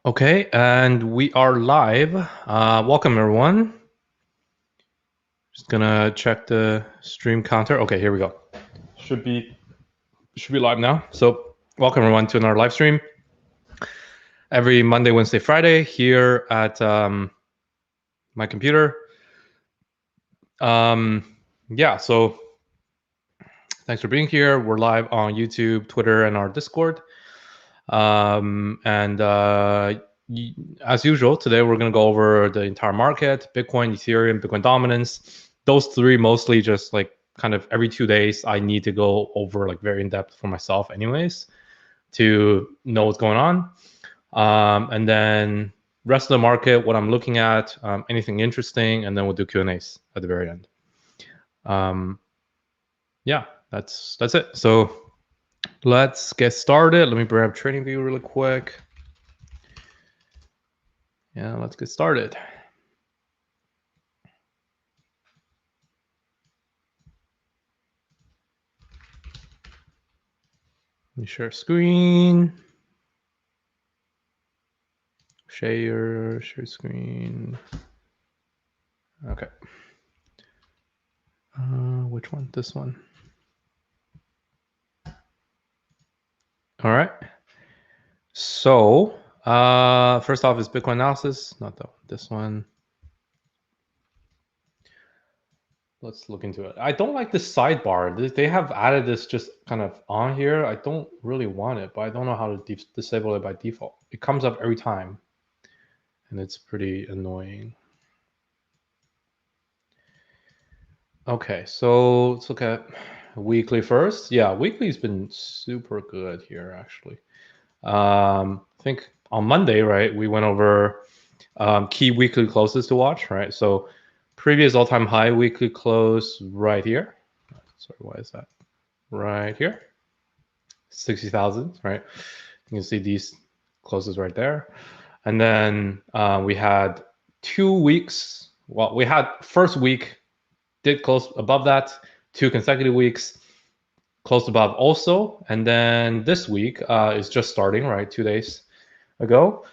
Okay, and we are live. Welcome everyone. Just gonna check the stream counter. Okay, here we go. Should be live now. So welcome everyone to another live stream. Every Monday, Wednesday, Friday here at my computer. Yeah, so thanks for being here. We're live on YouTube, Twitter, and our Discord. And as usual, today we're going to go over the entire market, Bitcoin, Ethereum, Bitcoin dominance. Those three mostly just like kind of every 2 days, I need to go over like very in depth for myself anyways to know what's going on. And then rest of the market, what I'm looking at, anything interesting, and then we'll do Q&As at the very end. Yeah, that's it. So let's get started. Let me bring up TradingView really quick. Yeah, let's get started. Let me share screen. Share screen. Okay. Which one? This one. All right. So first off is Bitcoin analysis, not that one. This one. Let's look into it. I don't like this sidebar. They have added this just kind of on here. I don't really want it, but I don't know how to disable it by default. It comes up every time, and it's pretty annoying. Okay, so let's look at weekly first. Yeah, weekly's been super good here, actually. I think on Monday, right, we went over key weekly closes to watch, right? So previous all-time high weekly close right here. Sorry, why is that? Right here, 60,000, right? You can see these closes right there. And then we had 2 weeks. Well, we had first week did close above that, 2 consecutive weeks closed above also, and then this week is just starting, right? 2 days ago.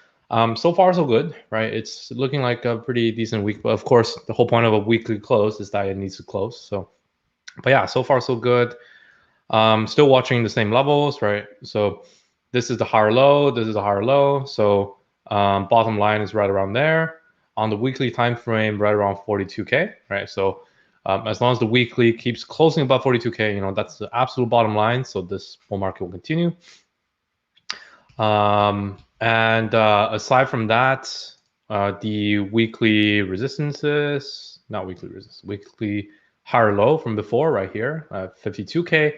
So far so good, right? It's looking like a pretty decent week, but of course the whole point of a weekly close is that it needs to close. So, but yeah, so far so good. Still watching the same levels, right? So this is the higher low, this is the higher low. So bottom line is right around there. On the weekly time frame, right around 42K, right? So as long as the weekly keeps closing above 42K, you know, that's the absolute bottom line. So this bull market will continue. And aside from that, the weekly resistances, not weekly resistance, weekly higher low from before right here, 52K.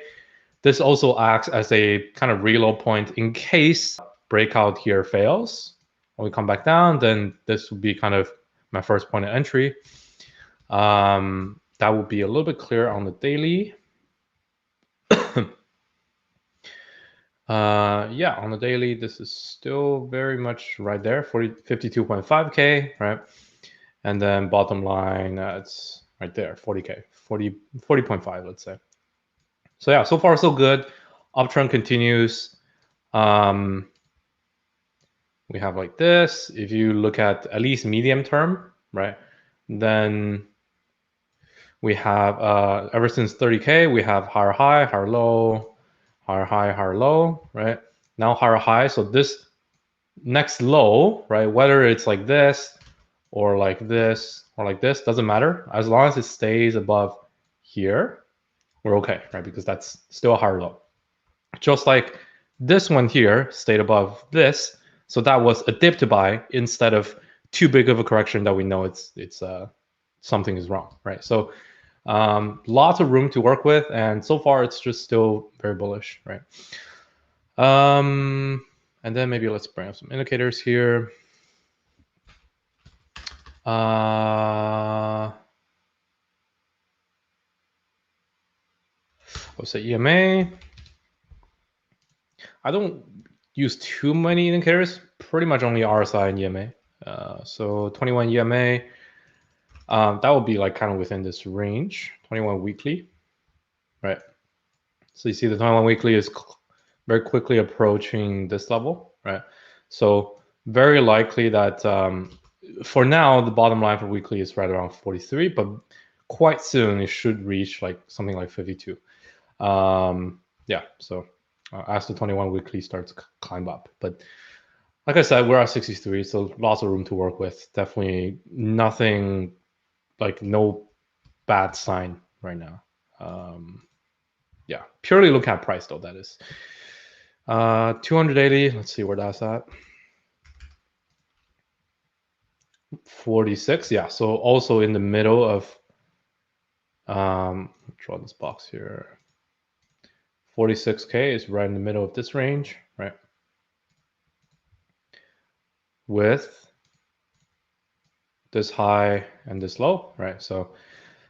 This also acts as a kind of reload point in case breakout here fails. When we come back down, then this would be kind of my first point of entry. That would be a little bit clearer on the daily. Yeah, on the daily, this is still very much right there, 52.5K, right? And then bottom line, it's right there, 40K, 40.5, let's say. So yeah, so far so good. Uptrend continues. We have like this. If you look at least medium term, right, then we have ever since 30K, we have higher high, higher low, higher high, higher low, right? Now higher high. So this next low, right, whether it's like this or like this or like this, doesn't matter. As long as it stays above here, we're okay, right? Because that's still a higher low. Just like this one here stayed above this. So that was a dip to buy instead of too big of a correction that we know it's something is wrong, right? So lots of room to work with, and so far it's just still very bullish, right? And then maybe let's bring up some indicators here. I would say EMA. I don't use too many indicators, pretty much only RSI and EMA. So 21 EMA, that would be like kind of within this range, 21 weekly, right? So you see the 21 weekly is very quickly approaching this level, right? So very likely that for now, the bottom line for weekly is right around 43, but quite soon it should reach like something like 52. Yeah, so as the 21 weekly starts to climb up. But like I said, we're at 63, so lots of room to work with. Definitely nothing, like no bad sign right now. Yeah, purely look at price though, that is. 280, let's see where that's at. 46, yeah, so also in the middle of, draw this box here. 46K is right in the middle of this range, right? With this high and this low, right? So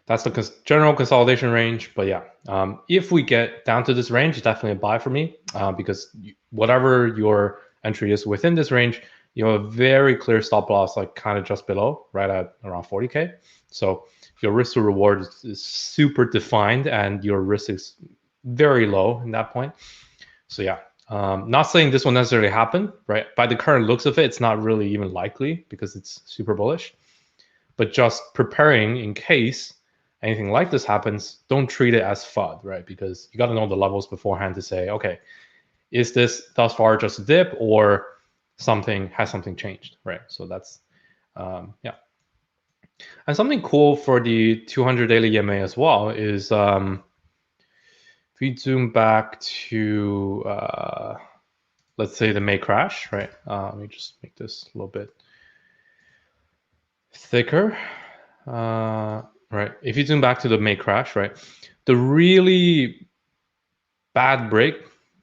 that's the general consolidation range. But yeah, if we get down to this range, it's definitely a buy for me because whatever your entry is within this range, you have a very clear stop loss, like kind of just below, right at around 40K. So your risk to reward is super defined and your risk is very low in that point. So yeah, not saying this will necessarily happen, right? By the current looks of it, it's not really even likely because it's super bullish. But just preparing in case anything like this happens, don't treat it as FUD, right? Because you got to know the levels beforehand to say, okay, is this thus far just a dip or has something changed, right? So that's, yeah. And something cool for the 200 daily EMA as well is if we zoom back to, let's say the May crash, right? Let me just make this a little bit thicker. Right. If you zoom back to the May crash, right, the really bad break,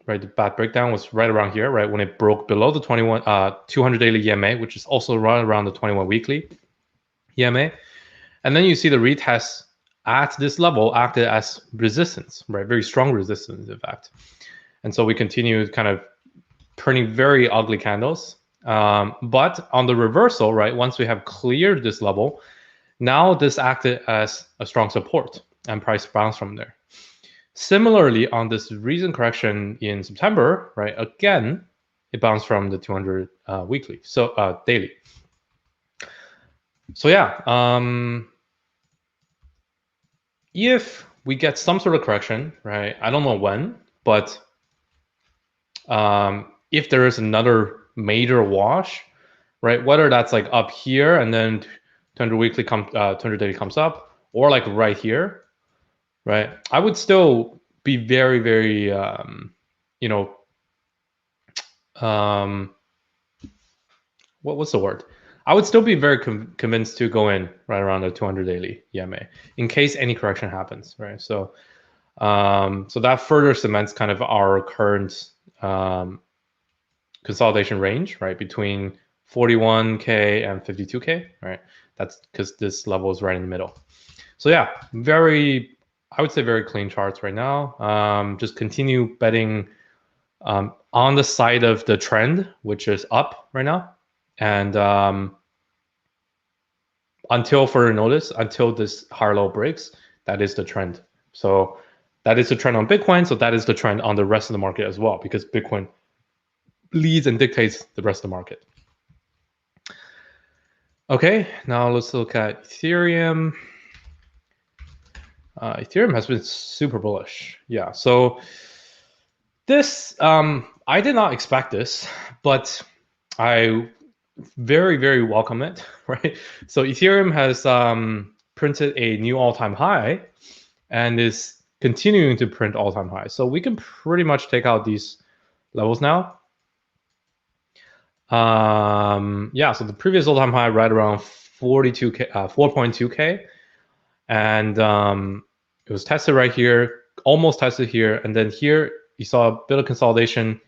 right, the bad breakdown was right around here, right, when it broke below the 200 daily EMA, which is also right around the 21 weekly EMA. And then you see the retest at this level acted as resistance, right, very strong resistance, in fact. And so we continue kind of printing very ugly candles. But on the reversal, right, once we have cleared this level, now this acted as a strong support and price bounced from there. Similarly, on this recent correction in September, right, again, it bounced from the 200 weekly, so daily. So yeah, if we get some sort of correction, right, I don't know when, but if there is another major wash, right, whether that's like up here and then 200 weekly 200 daily comes up, or like right here, right, I would still be very, very, you know, what's the word? I would still be very convinced to go in right around the 200 daily EMA in case any correction happens, right? So, so that further cements kind of our current consolidation range, right, between 41K and 52K, right? That's because this level is right in the middle. So yeah, I would say very clean charts right now. Just continue betting on the side of the trend, which is up right now. And until further notice, until this higher low breaks, that is the trend. So that is the trend on Bitcoin. So that is the trend on the rest of the market as well, because Bitcoin leads and dictates the rest of the market. Okay, now let's look at Ethereum. Ethereum has been super bullish. Yeah, so this, I did not expect this, but I very, very welcome it, right? So Ethereum has printed a new all-time high and is continuing to print all-time highs. So we can pretty much take out these levels now. Yeah, so the previous all-time high right around 42K, 4.2K. And it was tested right here, almost tested here. And then here you saw a bit of consolidation,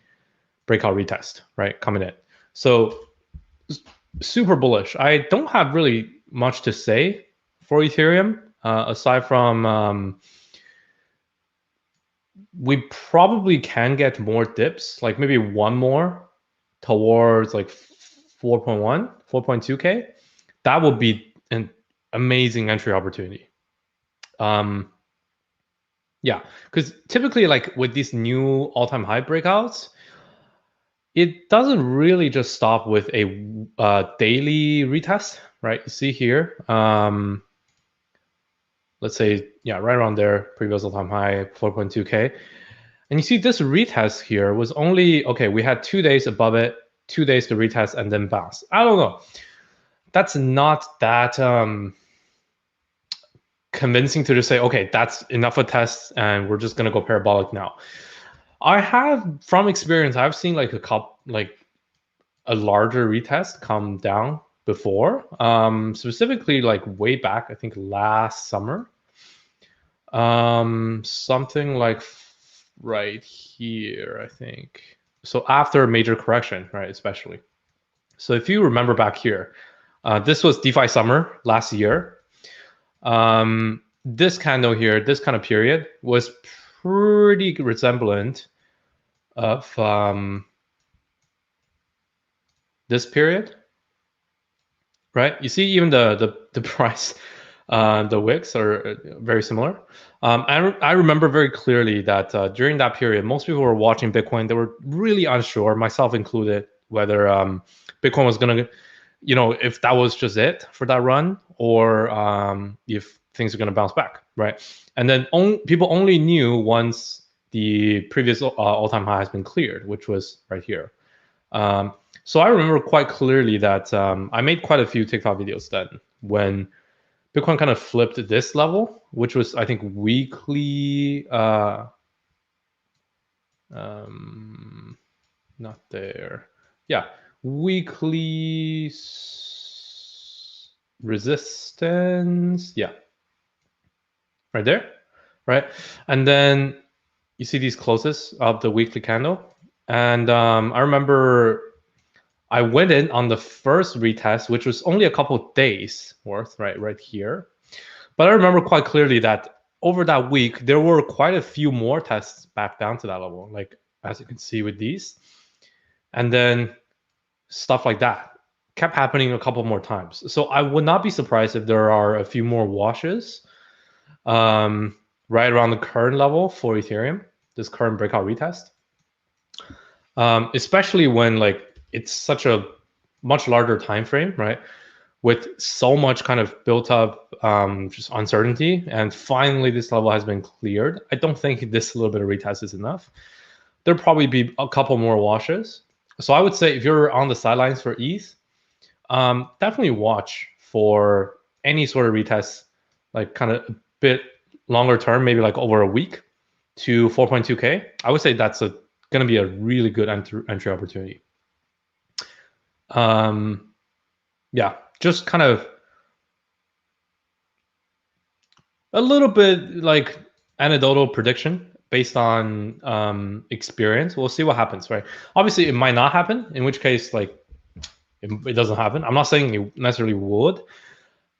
breakout retest, right, coming in. So super bullish. I don't have really much to say for Ethereum, aside from we probably can get more dips, like maybe one more towards like 4.1, 4.2K. That would be an amazing entry opportunity. Yeah, because typically like with these new all-time high breakouts, it doesn't really just stop with a daily retest, right? You see here, let's say, yeah, right around there, previous all-time high, 4.2K. And you see this retest here was only, okay, we had 2 days above it, 2 days to retest and then bounce. I don't know. That's not that convincing to just say, okay, that's enough of tests and we're just gonna go parabolic now. I have, from experience, I've seen like a larger retest come down before, specifically like way back, I think last summer. Something like right here, I think. So after a major correction, right, especially. So if you remember back here, this was DeFi summer last year. This candle here, this kind of period was pretty resemblant of this period, right? You see even the price, the wicks are very similar. I remember very clearly that during that period, most people were watching Bitcoin. They were really unsure, myself included, whether Bitcoin was going to, you know, if that was just it for that run, or if things are going to bounce back, right? And then people only knew once the previous all-time high has been cleared, which was right here. So I remember quite clearly that I made quite a few TikTok videos then when Bitcoin kind of flipped this level, which was, I think, weekly, not there. Yeah, weekly resistance. Yeah, right there, right? And then you see these closes of the weekly candle. And I remember I went in on the first retest, which was only a couple of days worth, right here. But I remember quite clearly that over that week, there were quite a few more tests back down to that level, like as you can see with these. And then stuff like that kept happening a couple more times. So I would not be surprised if there are a few more washes right around the current level for Ethereum, this current breakout retest. Especially when like it's such a much larger time frame, right? With so much kind of built up just uncertainty, and finally this level has been cleared. I don't think this little bit of retest is enough. There'll probably be a couple more washes. So I would say if you're on the sidelines for ETH, definitely watch for any sort of retest, like kind of a bit longer term, maybe like over a week to 4.2K. I would say that's going to be a really good entry opportunity. Yeah, just kind of a little bit like anecdotal prediction based on experience. We'll see what happens, right? Obviously, it might not happen, in which case, like, it doesn't happen. I'm not saying it necessarily would.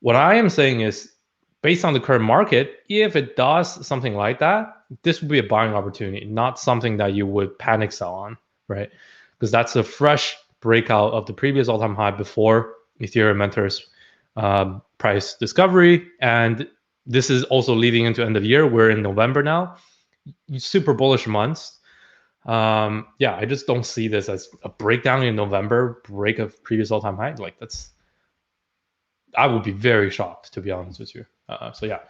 What I am saying is, based on the current market, if it does something like that, this would be a buying opportunity, not something that you would panic sell on, right? Because that's a fresh breakout of the previous all-time high before Ethereum enters price discovery. And this is also leading into end of year. We're in November now. Super bullish months. Yeah, I just don't see this as a breakdown in November, break of previous all-time high. Like I would be very shocked, to be honest with you. So yeah,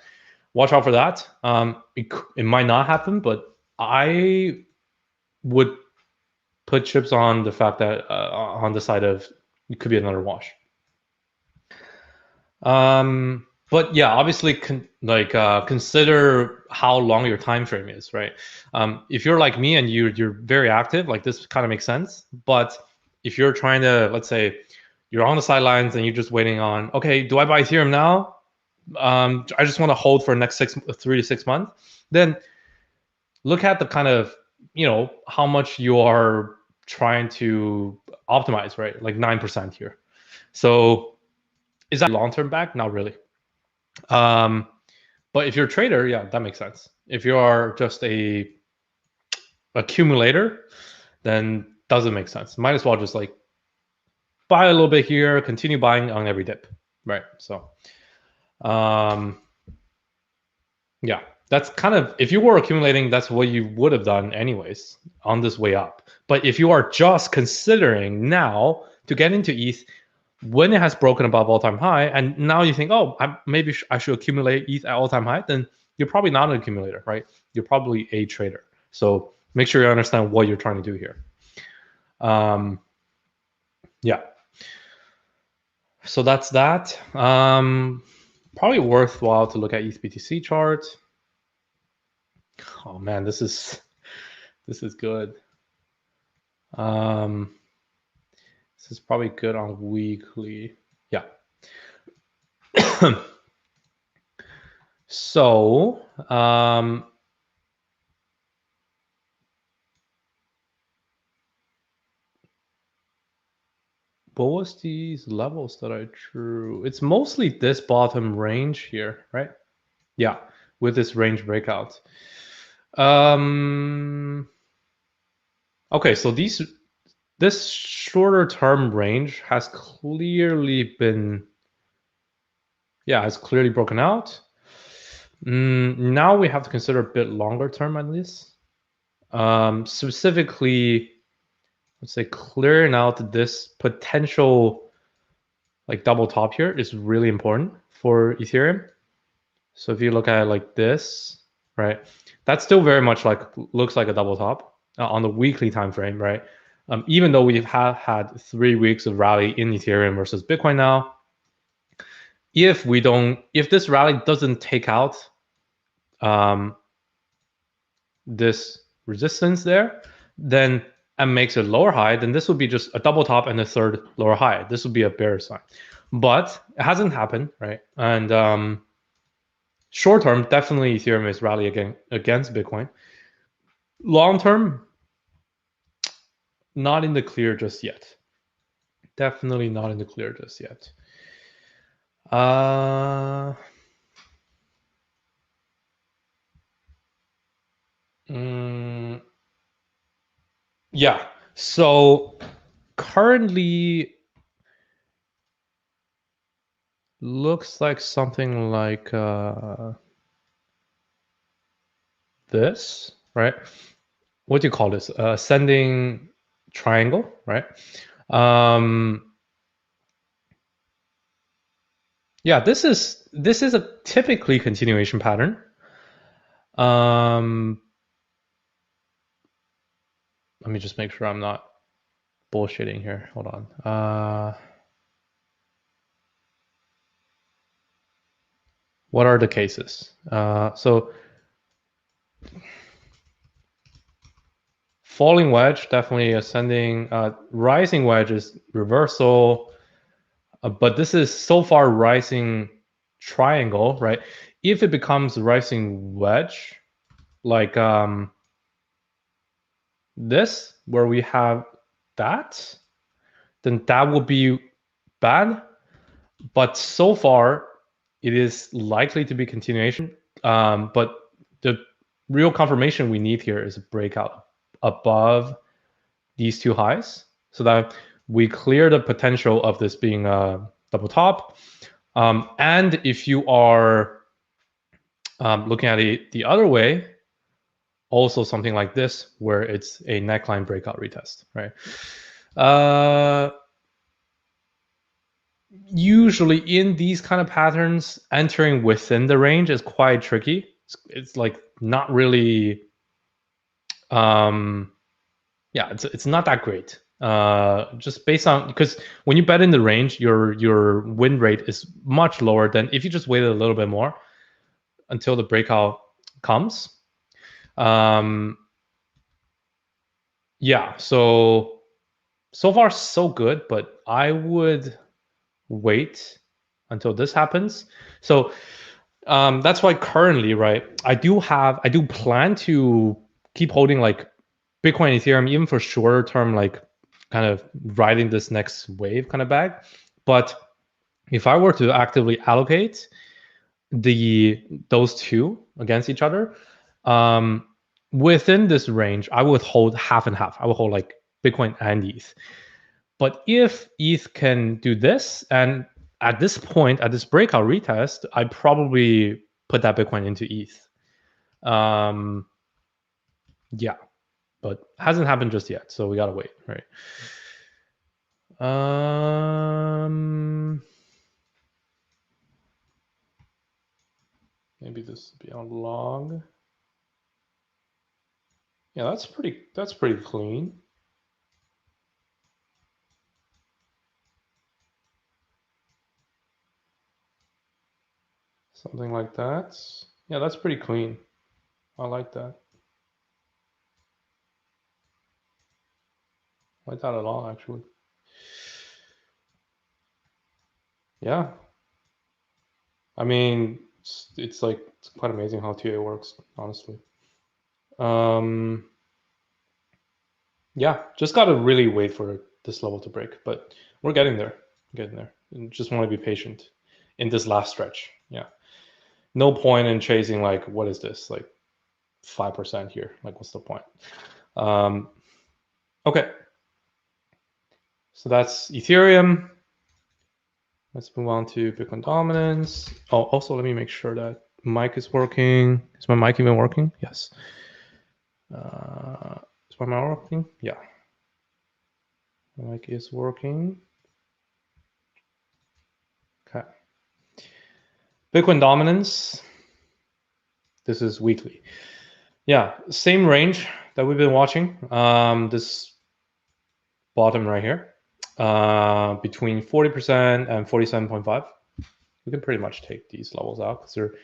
watch out for that. It might not happen, but I would put chips on the fact that on the side of it could be another wash. But yeah, obviously, consider how long your time frame is, right? If you're like me and you're very active, like this kind of makes sense. But if you're trying to, let's say, you're on the sidelines and you're just waiting on, okay, do I buy Ethereum now? I just want to hold for the next 3 to 6 months. Then look at the kind of, how much you are trying to optimize, right? Like 9% here. So is that long-term back? Not really. But if you're a trader, yeah, that makes sense. If you are just a accumulator, then doesn't make sense. Might as well just like buy a little bit here, continue buying on every dip, right? So, yeah. That's kind of, if you were accumulating, that's what you would have done anyways on this way up. But if you are just considering now to get into ETH when it has broken above all-time high, and now you think, oh, maybe I should accumulate ETH at all-time high, then you're probably not an accumulator, right? You're probably a trader. So make sure you understand what you're trying to do here. Yeah. So that's that. Probably worthwhile to look at ETH BTC chart. Oh man, this is good. This is probably good on weekly. Yeah. So what was these levels that I drew? It's mostly this bottom range here, right? Yeah, with this range breakout. Okay, so this shorter term range has clearly been, yeah, has clearly broken out. Now we have to consider a bit longer term at least. Specifically, let's say clearing out this potential like double top here is really important for Ethereum. So if you look at it like this, right, that's still very much like looks like a double top on the weekly time frame, right? Even though we've had 3 weeks of rally in Ethereum versus Bitcoin now, if this rally doesn't take out this resistance there, then and makes a lower high, then this would be just a double top and a third lower high. This would be a bear sign, but it hasn't happened, right? And short term, definitely Ethereum is rallying against Bitcoin. Long term, not in the clear just yet. Definitely not in the clear just yet. Yeah. So currently looks like something like this, right? What do you call this? Ascending triangle, right? Yeah, this is a typically continuation pattern. Let me just make sure I'm not bullshitting here. Hold on. What are the cases? So falling wedge, definitely ascending. Rising wedge is reversal. But this is so far rising triangle, right? If it becomes rising wedge, like this, where we have that, then that will be bad. But so far, it is likely to be continuation. But the real confirmation we need here is a breakout above these two highs so that we clear the potential of this being a double top. And if you are looking at it the other way, also something like this, where it's a neckline breakout retest, right? Usually in these kind of patterns, entering within the range is quite tricky. It's like not really, yeah, it's not that great. Just based on, because when you bet in the range, your win rate is much lower than if you just waited a little bit more until the breakout comes. Yeah, so far so good, but I would wait until this happens. So that's why currently, right, I do plan to keep holding like Bitcoin, Ethereum, even for shorter term, like kind of riding this next wave kind of bag. But if I were to actively allocate those two against each other, within this range, I would hold half and half. I would hold like Bitcoin and ETH. But if ETH can do this, and at this point, at this breakout retest, I probably put that Bitcoin into ETH. Yeah, but hasn't happened just yet, so we gotta wait, right? Maybe this will be on log. Yeah, that's pretty clean. Something like that. Yeah, that's pretty clean. I like that. I like that at all, actually. Yeah. I mean, it's like it's quite amazing how TA works, honestly. Yeah, just gotta really wait for this level to break, but we're getting there. Getting there. And just want to be patient in this last stretch. Yeah. No point in chasing like what is this? Like 5% here. Like what's the point? Okay. So that's Ethereum. Let's move on to Bitcoin dominance. Oh, also let me make sure that mic is working. Is my mic even working? Yes. Is my mic working? Yeah. My mic is working. Okay. Bitcoin dominance. This is weekly. Yeah, same range that we've been watching. This bottom right here, between 40% and 47.5. We can pretty much take these levels out because they're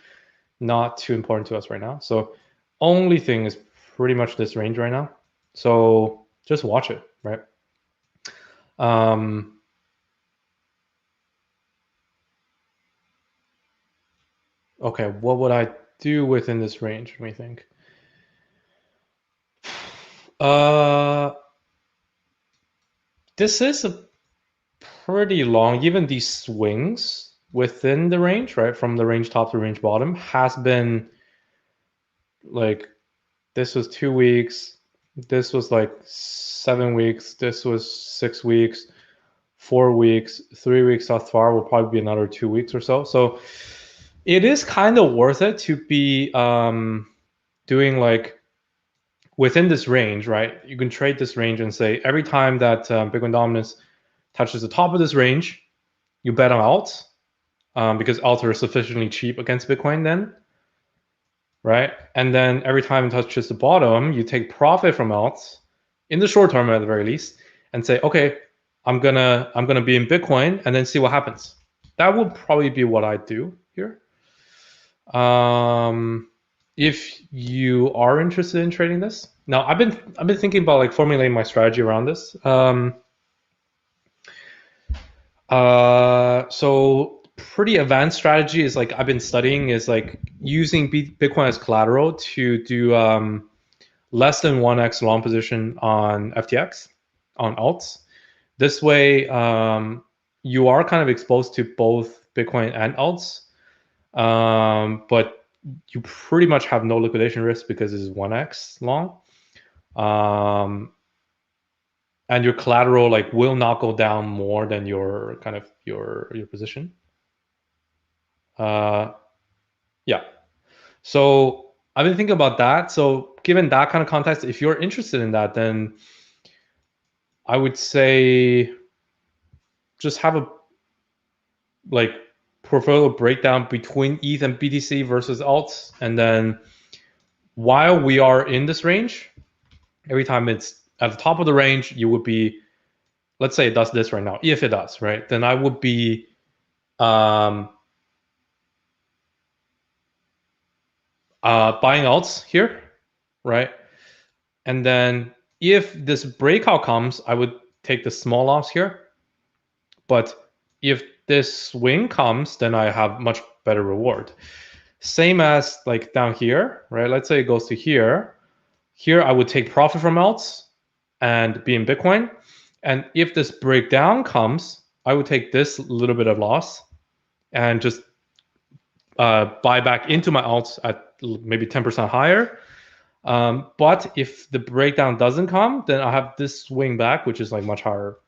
not too important to us right now. So only thing is pretty much this range right now. So just watch it, right? Okay, what would I do within this range? Let me think. This is a pretty long, even these swings within the range, right? From the range top to range bottom has been like, this was 2 weeks. This was like 7 weeks. This was 6 weeks, 4 weeks, 3 weeks thus far will probably be another 2 weeks or so. So it is kind of worth it to be doing like within this range, right? You can trade this range and say every time that Bitcoin dominance touches the top of this range, you bet on alts because alts are sufficiently cheap against Bitcoin then, right? And then every time it touches the bottom, you take profit from alts in the short term at the very least and say, okay, I'm gonna be in Bitcoin and then see what happens. That would probably be what I do here. If you are interested in trading this, now I've been thinking about like formulating my strategy around this. So pretty advanced strategy is like I've been studying is like using Bitcoin as collateral to do less than 1x long position on FTX on alts. This way, you are kind of exposed to both Bitcoin and alts, but you pretty much have no liquidation risk because it's 1x long. And your collateral like will not go down more than your kind of your position. Yeah. So I've been thinking about that. So given that kind of context, if you're interested in that, then I would say just have a like portfolio breakdown between ETH and BTC versus alts, and then while we are in this range, every time it's at the top of the range, you would be, let's say it does this right now. If it does, right, then I would be buying alts here, right? And then if this breakout comes, I would take the small loss here. But if this swing comes, then I have much better reward. Same as like down here, right? Let's say it goes to here. Here I would take profit from alts and be in Bitcoin. And if this breakdown comes, I would take this little bit of loss and just buy back into my alts at maybe 10% higher. But if the breakdown doesn't come, then I have this swing back, which is like much higher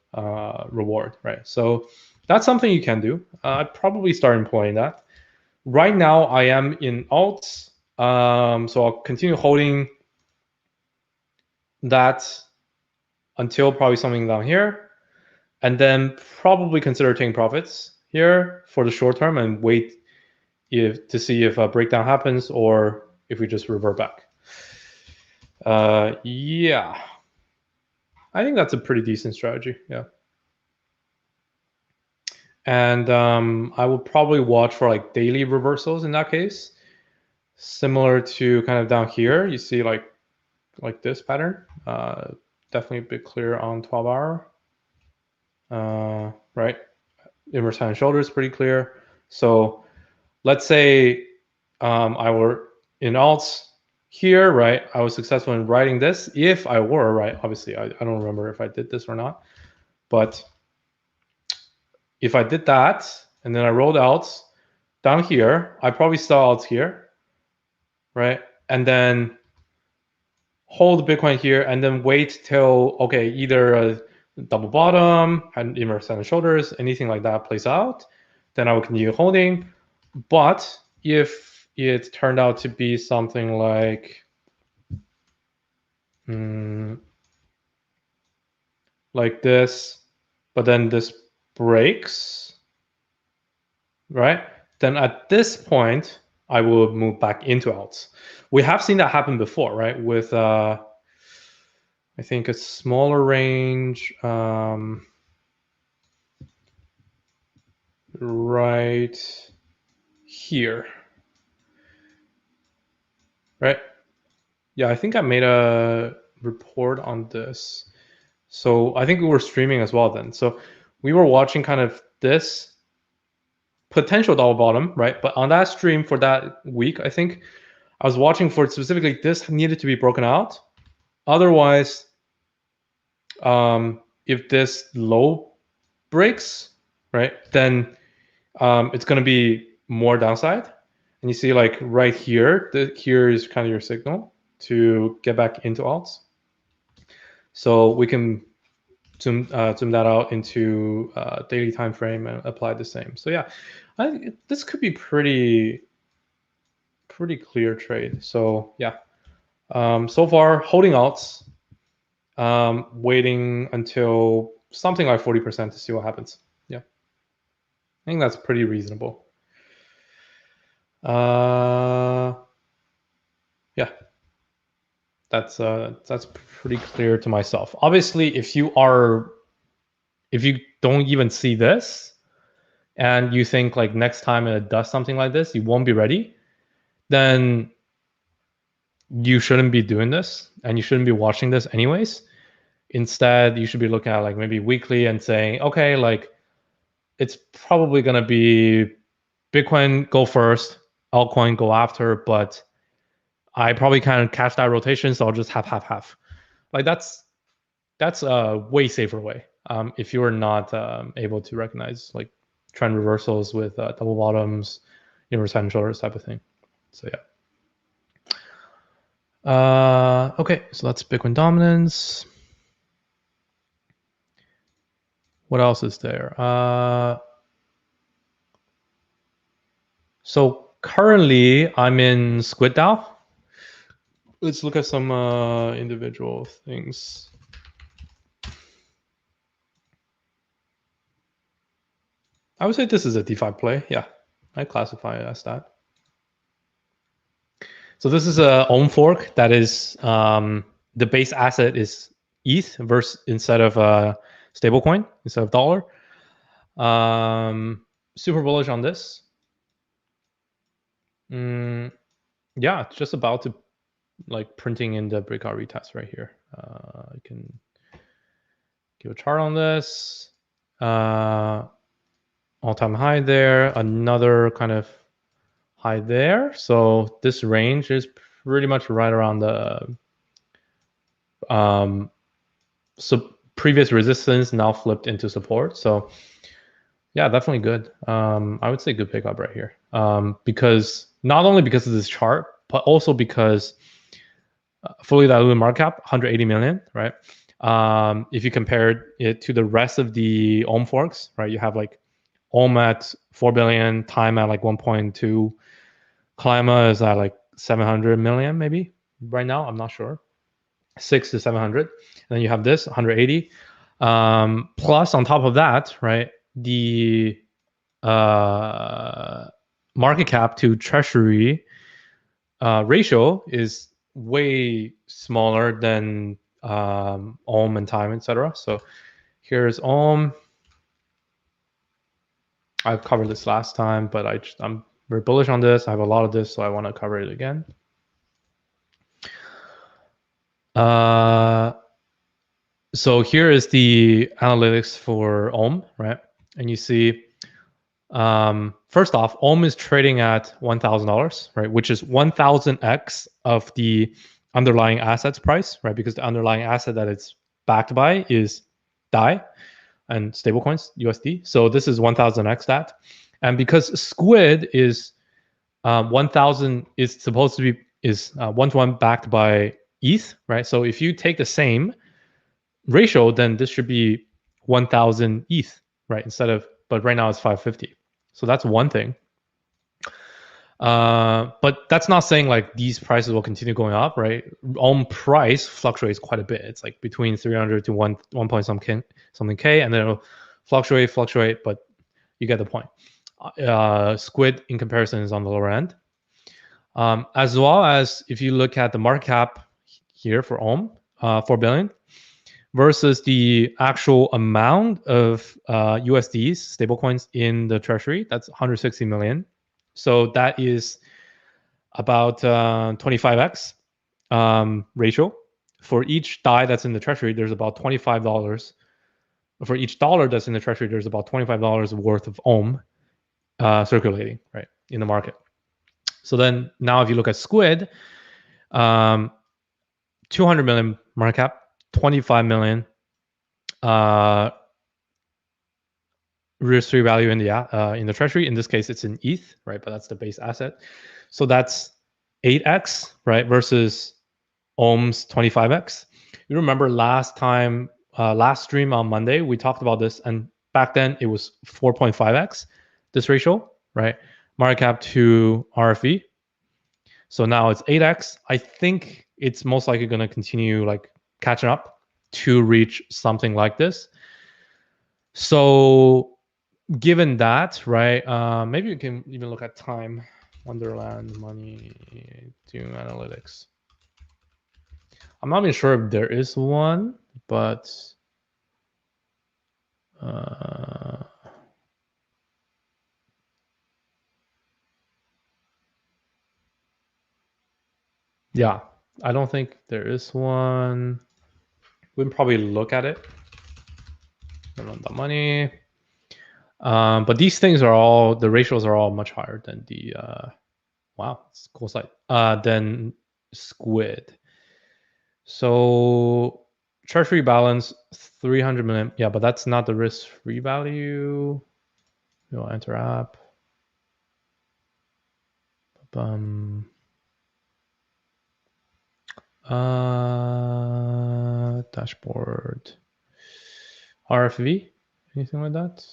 reward, right? So that's something you can do. I'd probably start employing that. Right now, I am in alts So I'll continue holding that until probably something down here, and then probably consider taking profits here for the short term and wait to see if a breakdown happens or if we just revert back. Yeah, I think that's a pretty decent strategy. Yeah. And I will probably watch for like daily reversals in that case, similar to kind of down here. You see like this pattern. Definitely a bit clear on 12-hour. Right, inverse head and shoulders pretty clear. So let's say I were in alts here, right? I was successful in writing this. If I were, right, obviously I don't remember if I did this or not, but if I did that and then I rolled out down here, I probably sell out here, right? And then hold Bitcoin here and then wait till, okay, either a double bottom, and inverse head and shoulders, anything like that plays out, then I will continue holding. But if it turned out to be something like, like this, but then this breaks, right? Then at this point, I will move back into alts. We have seen that happen before, right? With I think a smaller range, right here, right? Yeah, I think I made a report on this. So I think we were streaming as well then. So we were watching kind of this potential double bottom, right? But on that stream for that week, I think I was watching for specifically this needed to be broken out. Otherwise, if this low breaks, right, then it's going to be more downside. And you see like right here, here is kind of your signal to get back into alts. So we can zoom that out into daily time frame and apply the same. So yeah, this could be pretty clear trade. So yeah, so far holding alts, waiting until something like 40% to see what happens. Yeah, I think that's pretty reasonable. Yeah, that's pretty clear to myself. Obviously, if you don't even see this and you think like next time it does something like this, you won't be ready, then you shouldn't be doing this and you shouldn't be watching this anyways. Instead, you should be looking at like maybe weekly and saying, okay, like it's probably going to be Bitcoin go first, altcoin go after, but I probably can't catch that rotation, so I'll just have half. Like that's a way safer way if you are not able to recognize like trend reversals with double bottoms, inverse head and shoulders type of thing. So yeah. Okay, so that's Bitcoin dominance. What else is there? So currently I'm in Squid DAO. Let's look at some individual things. I would say this is a DeFi play. Yeah, I classify it as that. So this is a own fork that is the base asset is ETH versus instead of stablecoin instead of dollar. Super bullish on this. Yeah, it's just about to like printing in the breakout retest right here. I can give a chart on this. All-time high there, another kind of high there. So this range is pretty much right around the previous resistance now flipped into support. So yeah, definitely good. I would say good pickup right here. Because not only because of this chart, but also because fully diluted market cap, 180 million, right? If you compare it to the rest of the Ohm forks, right? You have like Ohm at 4 billion, Time at like 1.2, Klima is at like 700 million maybe right now. I'm not sure. 6 to 700. And then you have this 180. Plus on top of that, right, the market cap to treasury ratio is way smaller than ohm and time, etc. So here's ohm. I've covered this last time, but I'm very bullish on this. I have a lot of this, so I want to cover it again. So here is the analytics for ohm, right? And you see, first off, ohm is trading at $1,000, right? Which is 1,000x of the underlying assets price, right? Because the underlying asset that it's backed by is DAI and stablecoins, USD. So this is 1,000x that. And because Squid is 1,000 is supposed to be is one-to-one backed by ETH, right? So if you take the same ratio, then this should be 1,000 ETH, right? But right now it's 550. So that's one thing. But that's not saying like these prices will continue going up, right? Ohm price fluctuates quite a bit. It's like between 300 to 1 point something K, and then it'll fluctuate, but you get the point. Squid in comparison is on the lower end. As well as if you look at the market cap here for Ohm, 4 billion, versus the actual amount of USDs, stablecoins in the treasury, that's 160 million. So that is about 25x ratio. For each DAI that's in the treasury, there's about $25. For each dollar that's in the treasury, there's about $25 worth of Ohm circulating, right, in the market. So then now if you look at Squid, 200 million market cap, 25 million risk-free value in the treasury. In this case, it's in ETH, right? But that's the base asset. So that's 8x, right? Versus Ohm's 25x. You remember last stream on Monday, we talked about this, and back then it was 4.5x, this ratio, right? Market cap to RFV. So now it's 8x. I think it's most likely going to continue like catching up to reach something like this. So given that, right, maybe you can even look at time. Wonderland money doing analytics. I'm not even sure if there is one, but yeah, I don't think there is one. We can probably look at it. The money. But these things are all, the ratios are all much higher than the, wow, it's a cool site, than Squid. So treasury balance, 300 million. Yeah, but that's not the risk-free value. We'll enter app. Dashboard. RFV, anything like that?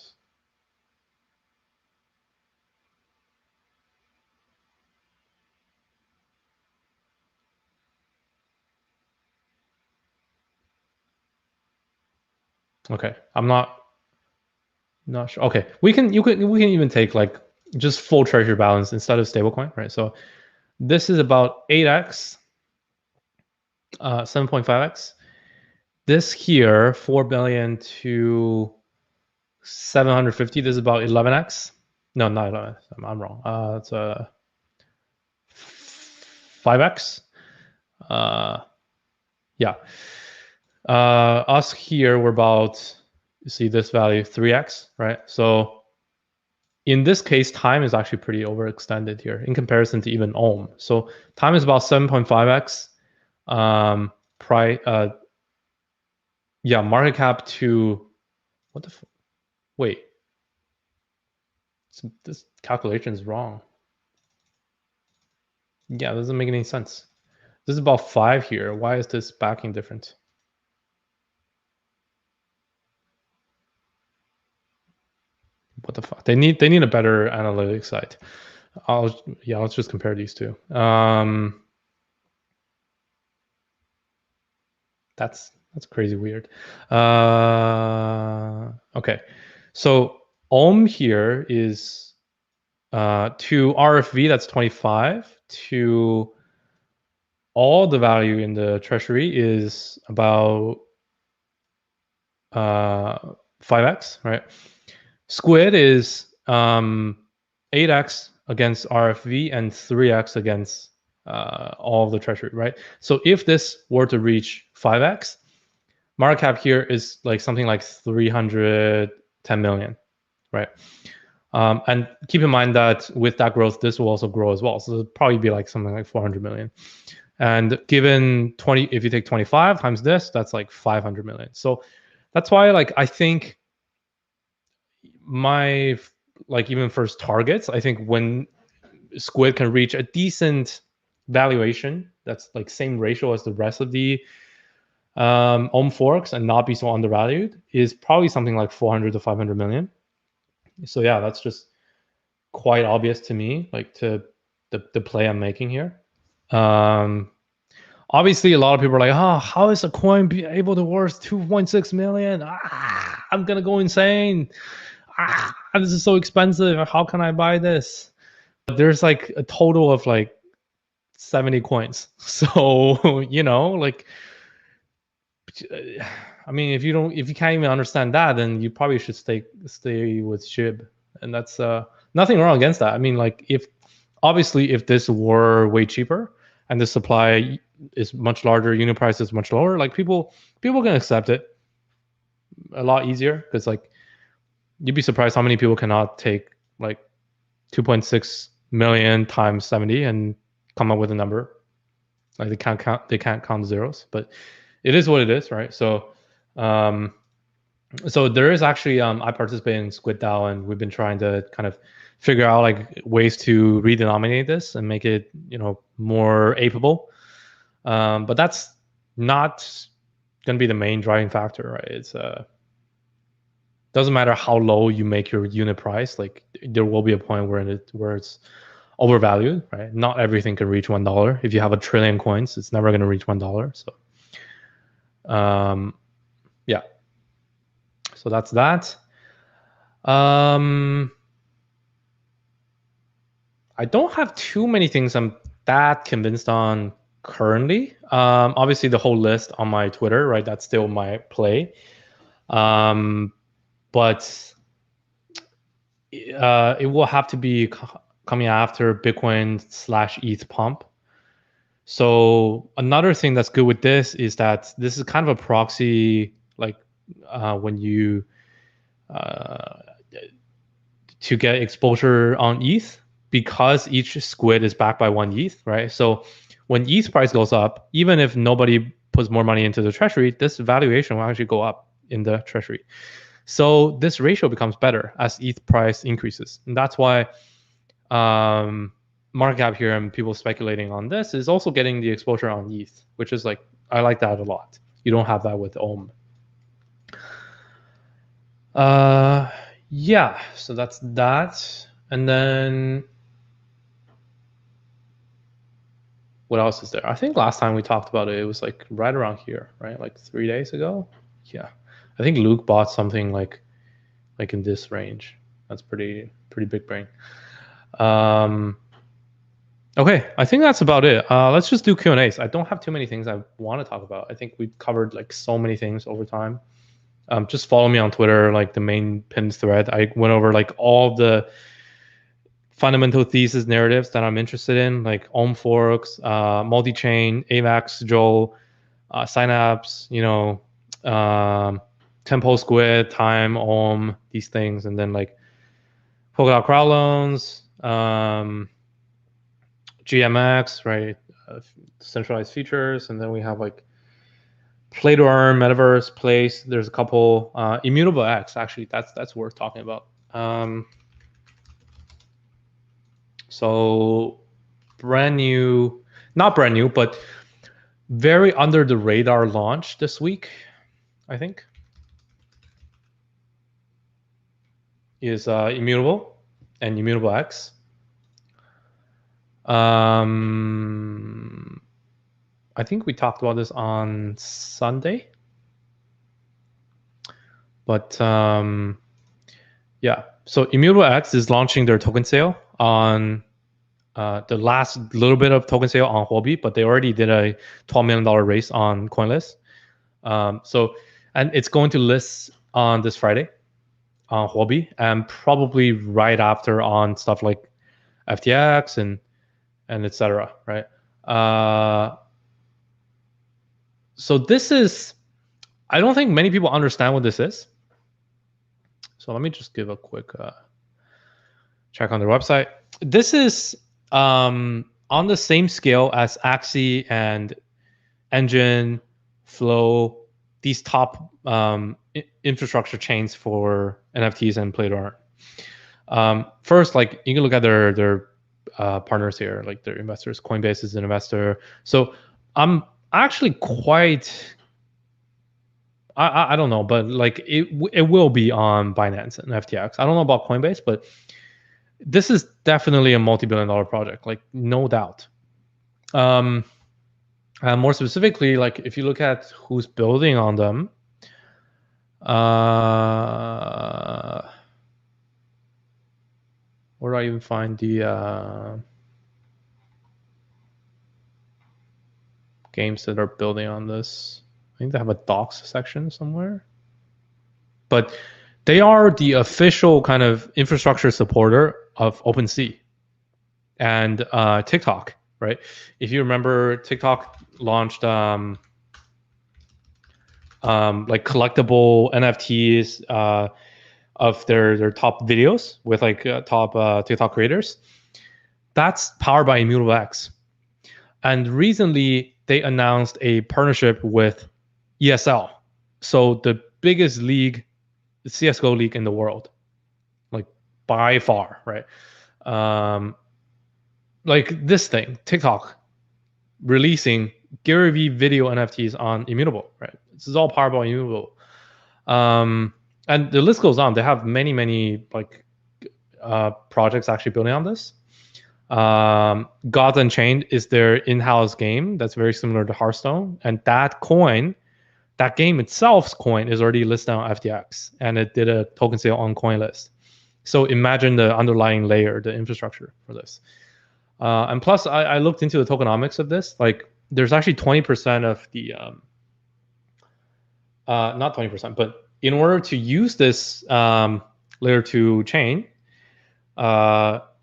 Okay, I'm not sure. Okay, we can even take like just full treasury balance instead of stablecoin, right? So this is about 8x, 7.5x. This here, 4 billion to 750. This is about 11x. No, not 11. I'm wrong. It's a 5x. Yeah. Us here, we're about, you see this value, 3x, right? So in this case, time is actually pretty overextended here in comparison to even Ohm. So time is about 7.5x. Yeah, market cap to, what the, wait. This calculation is wrong. Yeah, it doesn't make any sense. This is about 5 here. Why is this backing different? What the fuck? They need a better analytics site. let's just compare these two. That's crazy weird. Okay, so ohm here is to RFV, that's 25. To all the value in the treasury is about 5x, right? Squid is 8x against RFV and 3x against all of the treasury, right? So if this were to reach 5x, market cap here is like something like 310 million, right? And keep in mind that with that growth, this will also grow as well. So it'll probably be like something like 400 million. And given 20, if you take 25 times this, that's like 500 million. So that's why, like, I think my like even first targets, I think when Squid can reach a decent valuation that's like same ratio as the rest of the ohm forks and not be so undervalued, is probably something like 400 to 500 million. So yeah, that's just quite obvious to me, like to the play I'm making here. Obviously, a lot of people are like, "Oh, how is a coin be able to worth 2.6 million? I'm gonna go insane. This is so expensive. How can I buy this?" But there's like a total of like 70 coins. So, like, I mean, if you can't even understand that, then you probably should stay with SHIB. And that's nothing wrong against that. I mean, like, if this were way cheaper and the supply is much larger, unit price is much lower, like people can accept it a lot easier, because like you'd be surprised how many people cannot take like 2.6 million times 70 and come up with a number. Like they can't count zeros, but it is what it is, right? So so there is actually I participate in Squid DAO, and we've been trying to kind of figure out like ways to redenominate this and make it more apeable. But that's not going to be the main driving factor, right? It's doesn't matter how low you make your unit price, like there will be a point where it's overvalued, right? Not everything can reach $1. If you have 1 trillion coins, it's never going to reach $1. So yeah, so that's that. I don't have too many things I'm that convinced on currently. Obviously the whole list on my Twitter, right? That's still my play. But it will have to be coming after Bitcoin/ETH pump. So another thing that's good with this is that this is kind of a proxy, like when you to get exposure on ETH, because each squid is backed by 1 ETH, right? So when ETH price goes up, even if nobody puts more money into the treasury, this valuation will actually go up in the treasury. So this ratio becomes better as ETH price increases. And that's why market cap here and people speculating on this is also getting the exposure on ETH, which is like, I like that a lot. You don't have that with ohm. Yeah, so that's that. And then what else is there? I think last time we talked about it, it was like right around here, right? Like 3 days ago. Yeah, I think Luke bought something like in this range. That's pretty big brain. Okay, I think that's about it. Let's just do Q&As. I don't have too many things I want to talk about. I think we've covered like so many things over time. Just follow me on Twitter, like the main pinned thread. I went over like all the fundamental thesis narratives that I'm interested in, like ohm forks, multi-chain, AVAX, Joel, Synapse, Tempo Squid, Time, Ohm, these things, and then like Polkadot crowd loans, GMX, right? Centralized features, and then we have like Play to Earn, Metaverse, Place. There's a couple. Immutable X, actually, that's worth talking about. So brand new, not brand new, but very under the radar launch this week, I think, is Immutable and Immutable X. I think we talked about this on Sunday, but yeah. So Immutable X is launching their token sale on the last little bit of token sale on Huobi, but they already did a $12 million raise on CoinList. And it's going to list on this Friday on Huobi, and probably right after on stuff like FTX and etc. Right. So this is, I don't think many people understand what this is. So let me just give a quick check on their website. This is on the same scale as Axie and Engine, Flow, these top infrastructure chains for NFTs and play to earn. First, like you can look at their partners here, like their investors. Coinbase is an investor. So I'm actually quite, I don't know, but like it will be on Binance and FTX. I don't know about Coinbase, but this is definitely a multi-billion-dollar project, like no doubt. More specifically, like if you look at who's building on them, where do I even find the games that are building on this? I think they have a docs section somewhere. But they are the official kind of infrastructure supporter of OpenSea and TikTok, right? If you remember, TikTok launched like collectible NFTs of their top videos with like top TikTok creators. That's powered by Immutable X. And recently they announced a partnership with ESL. So the biggest league, the CSGO league in the world, like by far, right? Like this thing, TikTok releasing Gary Vee video NFTs on Immutable, right? This is all powered by Immutable. And the list goes on. They have many like projects actually building on this. Gods Unchained is their in-house game that's very similar to Hearthstone, and that game itself's coin is already listed on FTX, and it did a token sale on CoinList. So imagine the underlying layer, the infrastructure for this. And plus, I looked into the tokenomics of this. Like, there's actually 20% of the not 20%, but in order to use this layer 2 chain,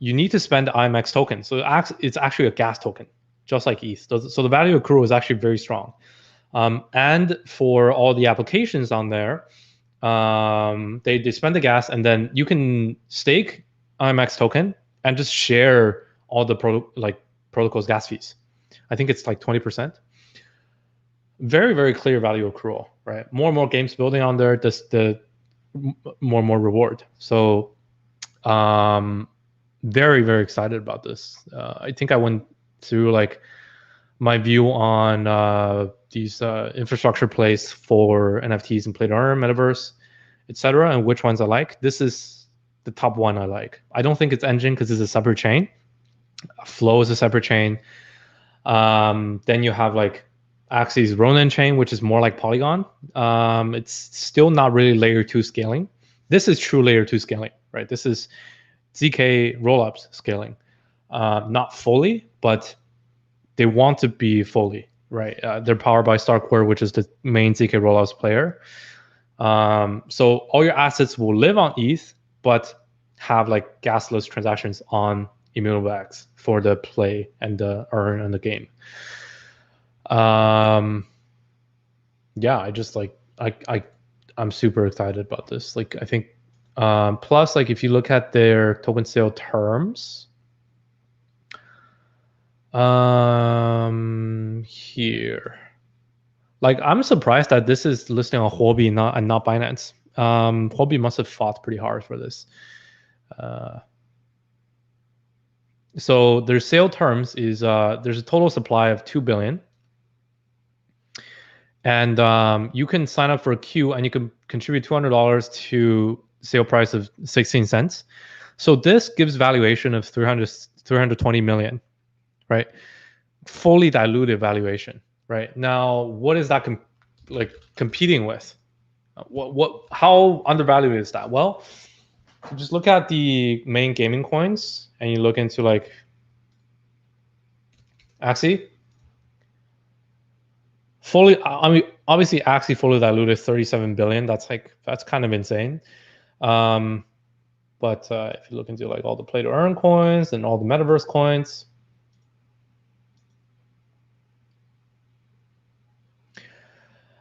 you need to spend IMX token. So it's actually a gas token, just like ETH. So the value accrual is actually very strong. And for all the applications on there, they spend the gas, and then you can stake IMX token and just share all the protocol's gas fees. I think it's like 20%. Very, very clear value accrual, right? More and more games building on there, the more and more reward. So very, very excited about this. I think I went through like my view on these infrastructure plays for NFTs and play to earn, metaverse, etc., and which ones I like. This is the top one I like. I don't think it's Engine because it's a separate chain. Flow is a separate chain. Then you have like Axie's Ronin chain, which is more like Polygon. It's still not really layer 2 scaling. This is true layer 2 scaling, right? This is ZK rollups scaling. Not fully, but they want to be fully, right? They're powered by Starcore, which is the main ZK rollups player. So all your assets will live on ETH, but have like gasless transactions on Immutable X for the play and the earn and the game. Yeah, I just like I'm super excited about this. Like I think plus like if you look at their token sale terms, here, like I'm surprised that this is listing on Huobi and not Binance. Huobi must have fought pretty hard for this. So their sale terms is there's a total supply of 2 billion. And you can sign up for a queue and you can contribute $200 to sale price of 16 cents. So this gives valuation of 320 million. right? Fully diluted valuation, right? Now, what is that competing with? How undervalued is that? Well, you just look at the main gaming coins and you look into like Axie. Fully, I mean, obviously Axie fully diluted 37 billion. That's kind of insane. Um, but if you look into like all the play to earn coins and all the metaverse coins,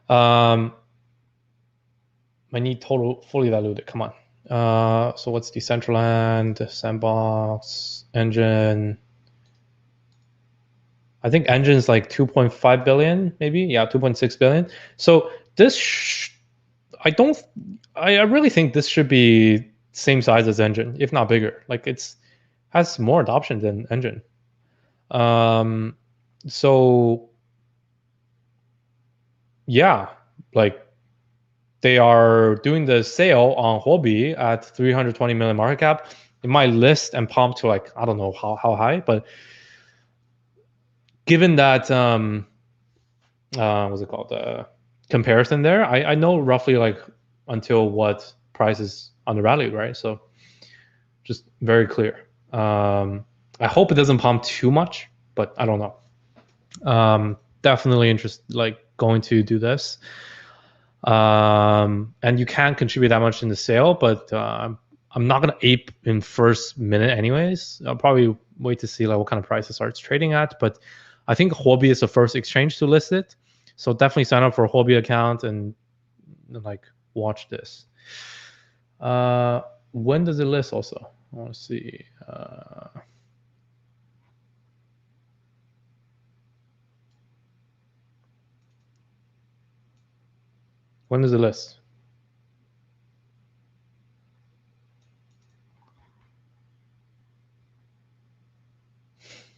I need total fully diluted. Come on. So what's Decentraland, Sandbox, Engine? I think Engine's like 2.5 billion, maybe. Yeah, 2.6 billion. So I don't. I really think this should be same size as Engine, if not bigger. Like it's has more adoption than Engine. Um, so yeah, like they are doing the sale on Huobi at 320 million market cap. It might list and pump to like I don't know how high, but given that what's it called comparison there, I know roughly like until what price is undervalued, right? So just very clear. I hope it doesn't pump too much, but I don't know. Definitely interested like going to do this. And you can't contribute that much in the sale, but I'm not gonna ape in first minute anyways. I'll probably wait to see like what kind of price it starts trading at. But I think Huobi is the first exchange to list it, so definitely sign up for a Huobi account and like watch this. When does it list? Also, I want to see. When does it list?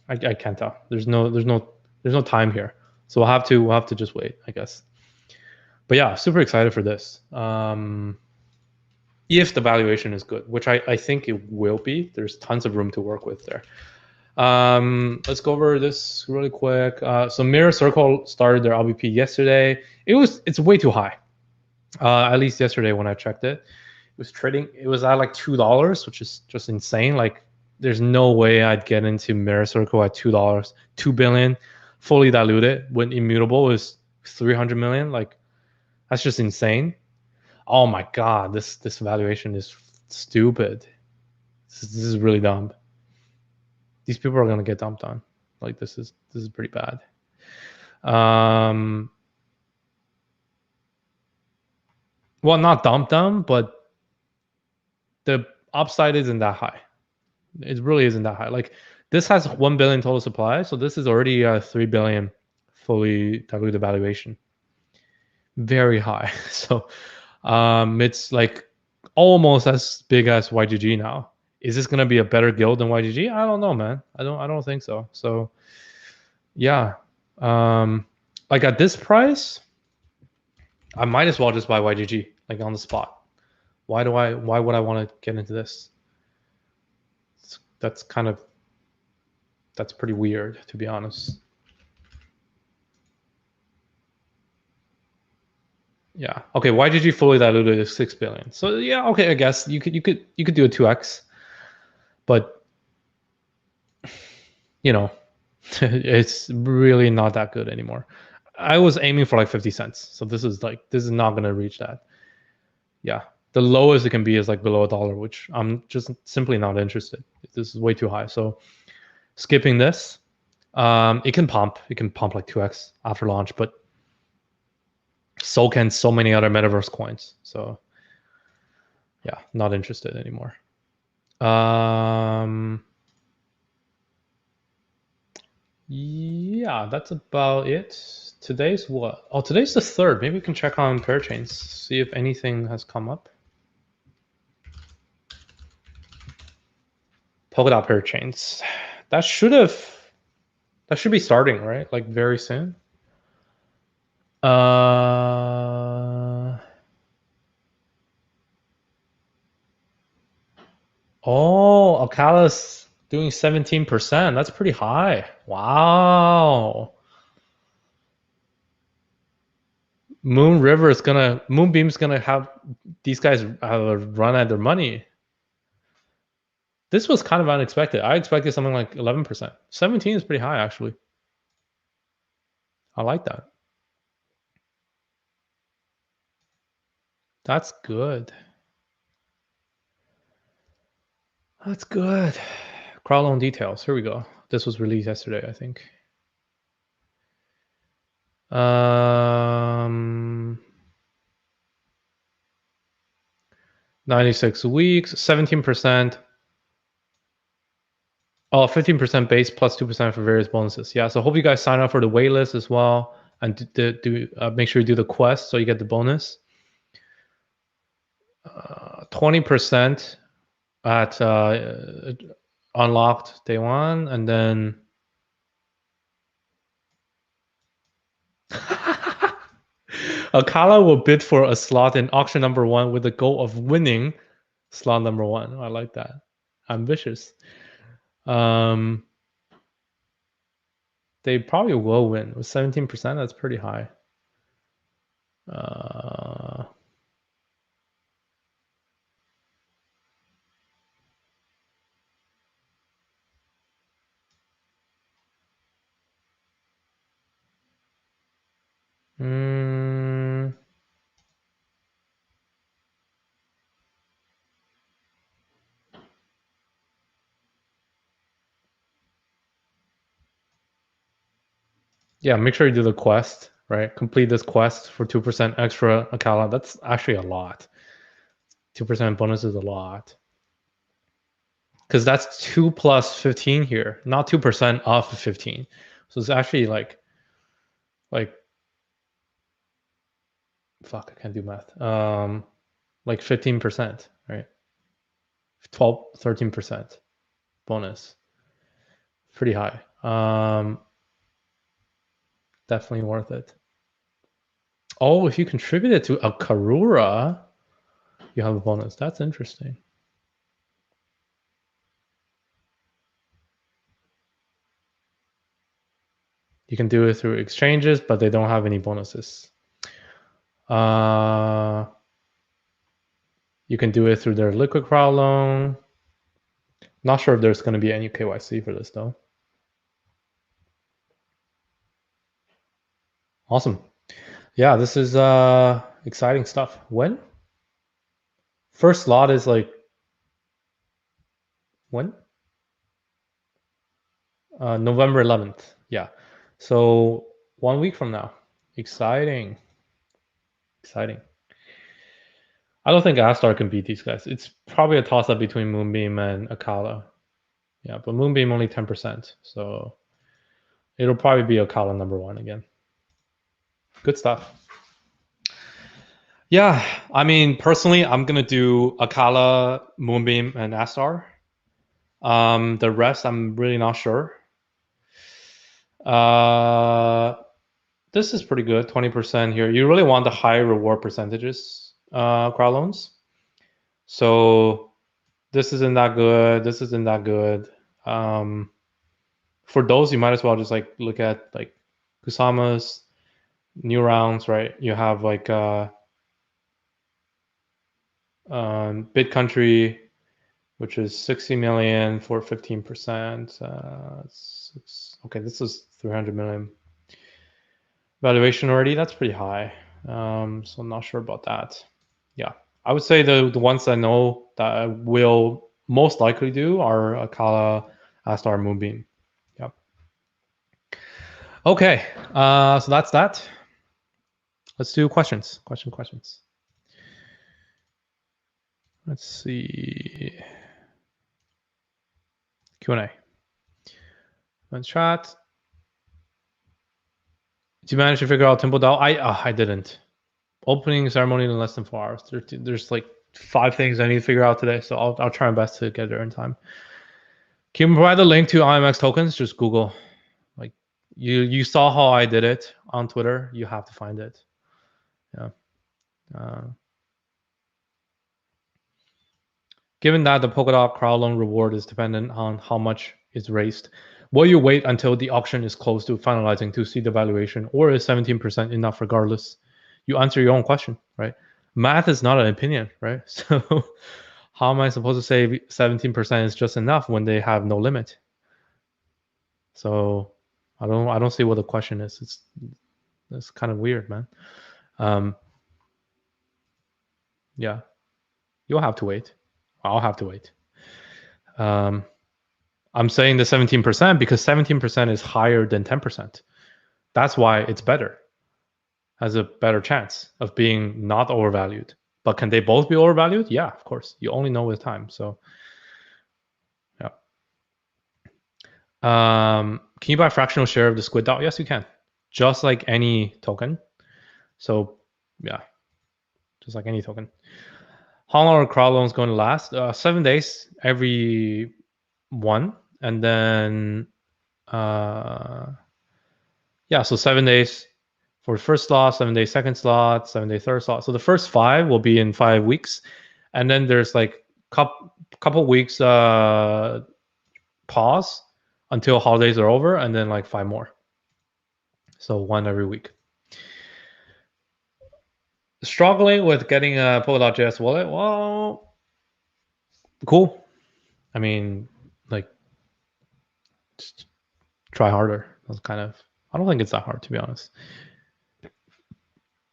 I can't tell. There's no time here, so we'll have to just wait, I guess. But yeah, super excited for this. If the valuation is good, which I think it will be, there's tons of room to work with there. Let's go over this really quick. So Mirror Circle started their LVP yesterday. It's way too high. At least yesterday when I checked it, it was trading. It was at like $2, which is just insane. Like there's no way I'd get into Mirror Circle at $2, 2 billion, fully diluted when Immutable is 300 million. Like that's just insane. Oh my god, this valuation is stupid. This is really dumb. These people are gonna get dumped on. Like this is pretty bad. Well, not dumped them, but the upside isn't that high. It really isn't that high. Like this has 1 billion total supply, so this is already 3 billion fully diluted valuation. Very high. So it's like almost as big as YGG now. Is this gonna be a better guild than YGG? I don't know, man. I don't think so. So yeah, like at this price, I might as well just buy YGG like on the spot. Why would I want to get into this? That's pretty weird, to be honest. Yeah. Okay. YGG fully diluted is 6 billion. So yeah. Okay. I guess you could do a 2x, but you know, it's really not that good anymore. I was aiming for like 50 cents, so this is not gonna reach that. Yeah. The lowest it can be is like below $1, which I'm just simply not interested. This is way too high. So skipping this. It can pump. It can pump like 2x after launch, but so can so many other metaverse coins. So yeah, not interested anymore. Yeah, that's about it. Today's what? Oh, today's the 3rd. Maybe we can check on Parachains, see if anything has come up. Polkadot Parachains. That should be starting, right? Like very soon. Oh, Alcalis Doing 17%. That's pretty high. Wow. Moonbeam's gonna have these guys have a run at their money. This was kind of unexpected. I expected something like 11%. 17 is pretty high, actually. I like that. That's good. That's good. Crowd loan details. Here we go. This was released yesterday, I think. 96 weeks, 17%. Oh, 15% base plus 2% for various bonuses. Yeah, so hope you guys sign up for the waitlist as well, and make sure you do the quest so you get the bonus. 20% at unlocked day one, and then Akala will bid for a slot in auction number 1 with the goal of winning slot number 1. I like that. Ambitious. They probably will win with 17%. That's pretty high. Yeah, make sure you do the quest, right? Complete this quest for 2% extra Akala. That's actually a lot. 2% bonus is a lot. Because that's 2 plus 15 here, not 2% off of 15. So it's actually like, fuck, I can't do math. Like 15%, right? 12, 13% bonus. Pretty high. Definitely worth it. Oh, if you contribute it to a Karura, you have a bonus. That's interesting. You can do it through exchanges, but they don't have any bonuses. You can do it through their liquid crowd loan. Not sure if there's going to be any KYC for this though. Awesome. Yeah, this is exciting stuff. When? First lot is like when? November 11th. Yeah. So 1 week from now. Exciting. Exciting. I don't think Astar can beat these guys. It's probably a toss-up between Moonbeam and Akala. Yeah, but Moonbeam only 10%. So it'll probably be Akala number 1 again. Good stuff. Yeah, I mean, personally, I'm going to do Akala, Moonbeam, and Astar. The rest, I'm really not sure. This is pretty good, 20% here. You really want the high reward percentages, crowd loans. So this isn't that good. This isn't that good. For those, you might as well just like look at like Kusama's new rounds, right? You have like Bid Country, which is 60 million for 15%. Okay, this is 300 million valuation already. That's pretty high. So I'm not sure about that. Yeah, I would say the ones I know that I will most likely do are Akala, Astar, Moonbeam. Yep. Okay, so that's that. Let's do questions. Questions. Let's see. Q&A. Let's chat. Did you manage to figure out Temple DAO? I didn't. Opening ceremony in less than 4 hours. There's like 5 things I need to figure out today, so I'll try my best to get there in time. Can you provide the link to IMX tokens? Just Google. Like you saw how I did it on Twitter. You have to find it. Yeah. Given that the Polkadot crowd loan reward is dependent on how much is raised, will you wait until the auction is close to finalizing to see the valuation, or is 17% enough regardless? You answer your own question, right? Math is not an opinion, right? So how am I supposed to say 17% is just enough when they have no limit? So I don't see what the question is. It's kind of weird, man. Yeah, you'll have to wait. I'll have to wait. I'm saying the 17% because 17% is higher than 10%. That's why it's better. Has a better chance of being not overvalued. But can they both be overvalued? Yeah, of course. You only know with time. So, yeah. Can you buy a fractional share of the Squid DAO? Yes, you can. Just like any token. So, yeah. Just like any token. How long are crowd loans going to last? 7 days every one. And then, yeah, so 7 days for the first slot, 7 day second slot, 7 day third slot. So the first 5 will be in 5 weeks. And then there's like couple weeks pause until holidays are over, and then like 5 more. So 1 every week. Struggling with getting a Polkadot.js wallet? Well, cool. I mean, like, just try harder. That's kind of, I don't think it's that hard, to be honest.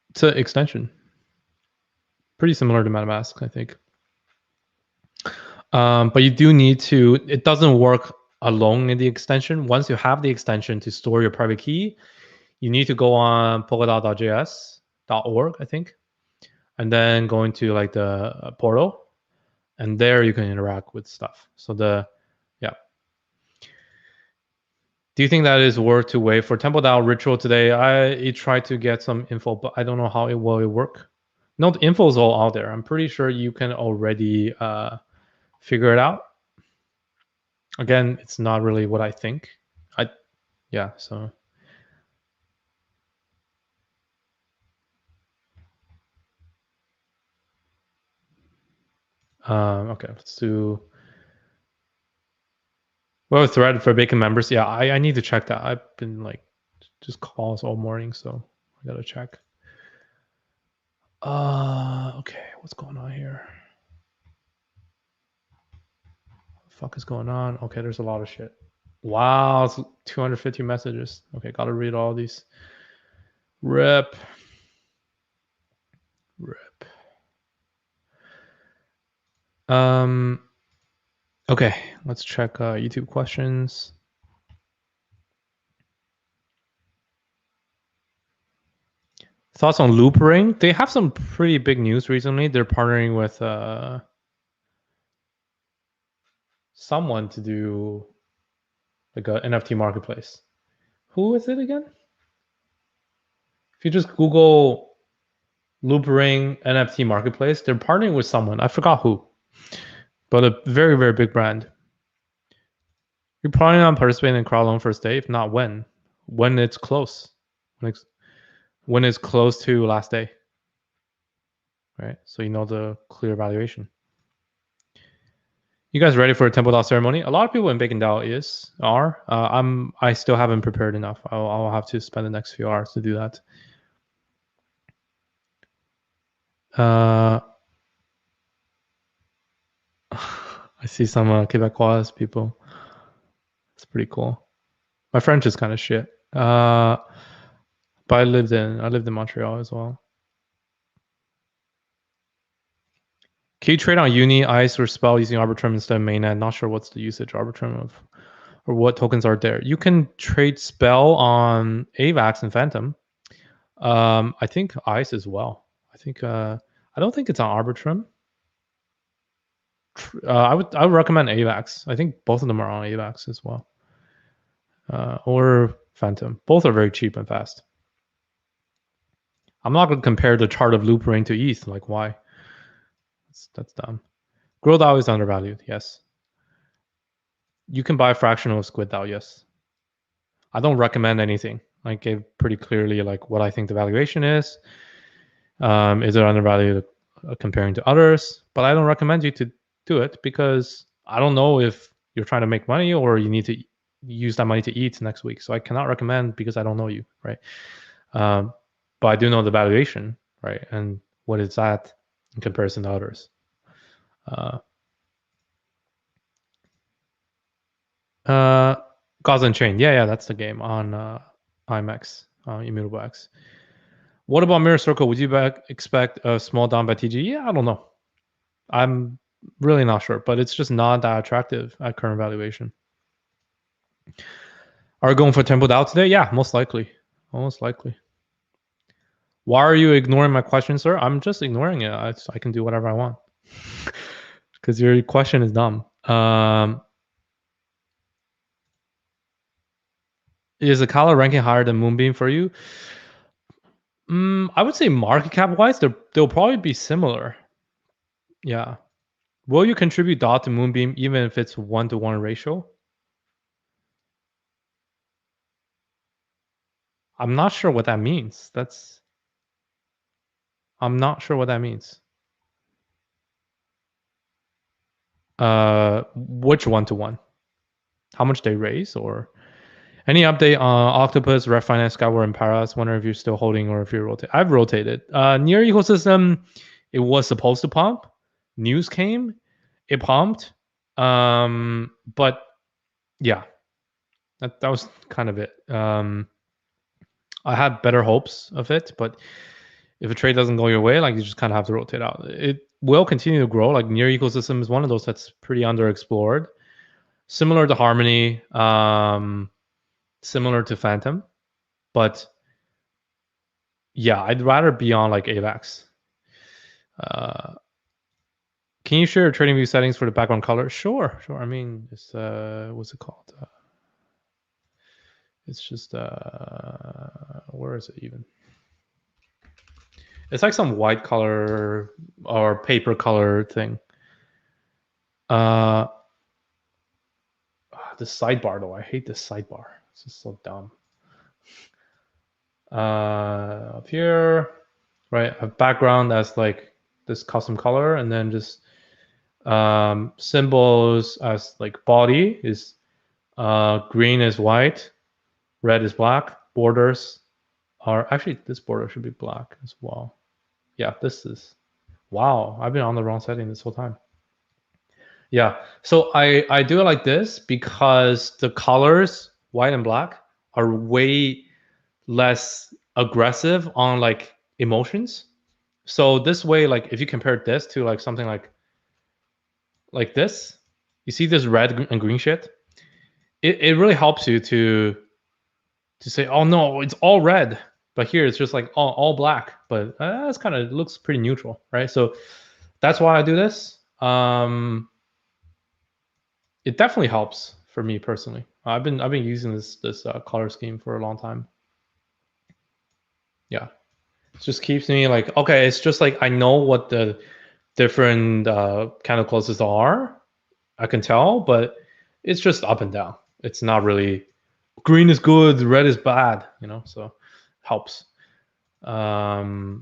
It's an extension. Pretty similar to MetaMask, I think. But you do need to, it doesn't work alone in the extension. Once you have the extension to store your private key, you need to go on polkadot.js.org, I think, and then go into like the portal, and there you can interact with stuff. So yeah. Do you think that is worth to wait for Temple DAO ritual today? I tried to get some info, but I don't know how it will work. No, the info is all out there. I'm pretty sure you can already figure it out. Again, it's not really what I think. Yeah, so. Okay, let's do. Well, thread for bacon members. Yeah, I need to check that. I've been like just calls all morning, so I gotta check. Okay, what's going on here? What the fuck is going on? Okay, there's a lot of shit. Wow, it's 250 messages. Okay, gotta read all these. Rip. Okay, let's check YouTube questions. Thoughts on Loop Ring? They have some pretty big news recently. They're partnering with someone to do like an NFT marketplace. Who is it again? If you just Google Loop Ring NFT marketplace, they're partnering with someone. I forgot who, but a very, very big brand. You're planning on participating in crowd loan first day? If not, when? When it's close. When it's close to last day. Right? So you know the clear evaluation. You guys ready for a Temple DAO ceremony? A lot of people in Bacon DAO are. I still haven't prepared enough. I'll have to spend the next few hours to do that. I see some Quebecois people. It's pretty cool. My French is kind of shit. But I lived in Montreal as well. Can you trade on Uni, ICE, or Spell using Arbitrum instead of mainnet? Not sure what's the usage Arbitrum of, or what tokens are there. You can trade Spell on AVAX and Phantom. I think ICE as well. I think I don't think it's on Arbitrum. I would recommend AVAX. I think both of them are on AVAX as well, or Phantom. Both are very cheap and fast. I'm not going to compare the chart of Loop Ring to ETH. Like, why? That's dumb. Grow DAO is undervalued. Yes. You can buy fractional Squid DAO. Yes. I don't recommend anything. I gave pretty clearly like what I think the valuation is. Is it undervalued comparing to others? But I don't recommend you to do it because I don't know if you're trying to make money or you need to use that money to eat next week. So I cannot recommend because I don't know you, right? But I do know the valuation, right? And what it's at in comparison to others. Gods Unchained. Yeah, that's the game on IMAX, Immutable X. What about Mirror Circle? Would you expect a small down by TG? Yeah, I don't know. I'm really not sure, but it's just not that attractive at current valuation. Are you going for Temple Down today? Yeah, most likely. Most likely. Why are you ignoring my question, sir? I'm just ignoring it. I can do whatever I want. Because your question is dumb. Is Akala ranking higher than Moonbeam for you? I would say market cap wise, they'll probably be similar. Yeah. Will you contribute DOT to Moonbeam even if it's 1-to-1 ratio? I'm not sure what that means. I'm not sure what that means. Which 1-to-1? How much they raise or any update on Octopus, Refinance, Skyward, and Paras? Wonder if you're still holding or if you're rotating. I've rotated. Near ecosystem, it was supposed to pump. News came, it pumped. But yeah, that was kind of it. I had better hopes of it, but if a trade doesn't go your way, like you just kind of have to rotate out. It will continue to grow. Like near ecosystem is one of those that's pretty underexplored. Similar to Harmony, similar to Phantom, but yeah, I'd rather be on like AVAX. Can you share your trading view settings for the background color? Sure. I mean, it's what's it called? It's just where is it even? It's like some white color or paper color thing. The sidebar though, I hate this sidebar. It's just so dumb. Up here, right? A background that's like this custom color, and then just symbols as like body is green is white, red is black. Borders are actually this border should be black as well. Yeah, this is wow. I've been on the wrong setting this whole time. Yeah, so I do it like this because the colors white and black are way less aggressive on like emotions. So this way, like if you compare this to like something like this, you see this red and green shit. It really helps you to say, oh no, it's all red, but here it's just like all black. But that's kind of looks pretty neutral, right? So that's why I do this. It definitely helps for me personally. I've been using this color scheme for a long time. Yeah, it just keeps me like, okay, it's just like I know what the different candle closes are. I can tell, but it's just up and down. It's not really green is good, red is bad, you know, so helps. Cool.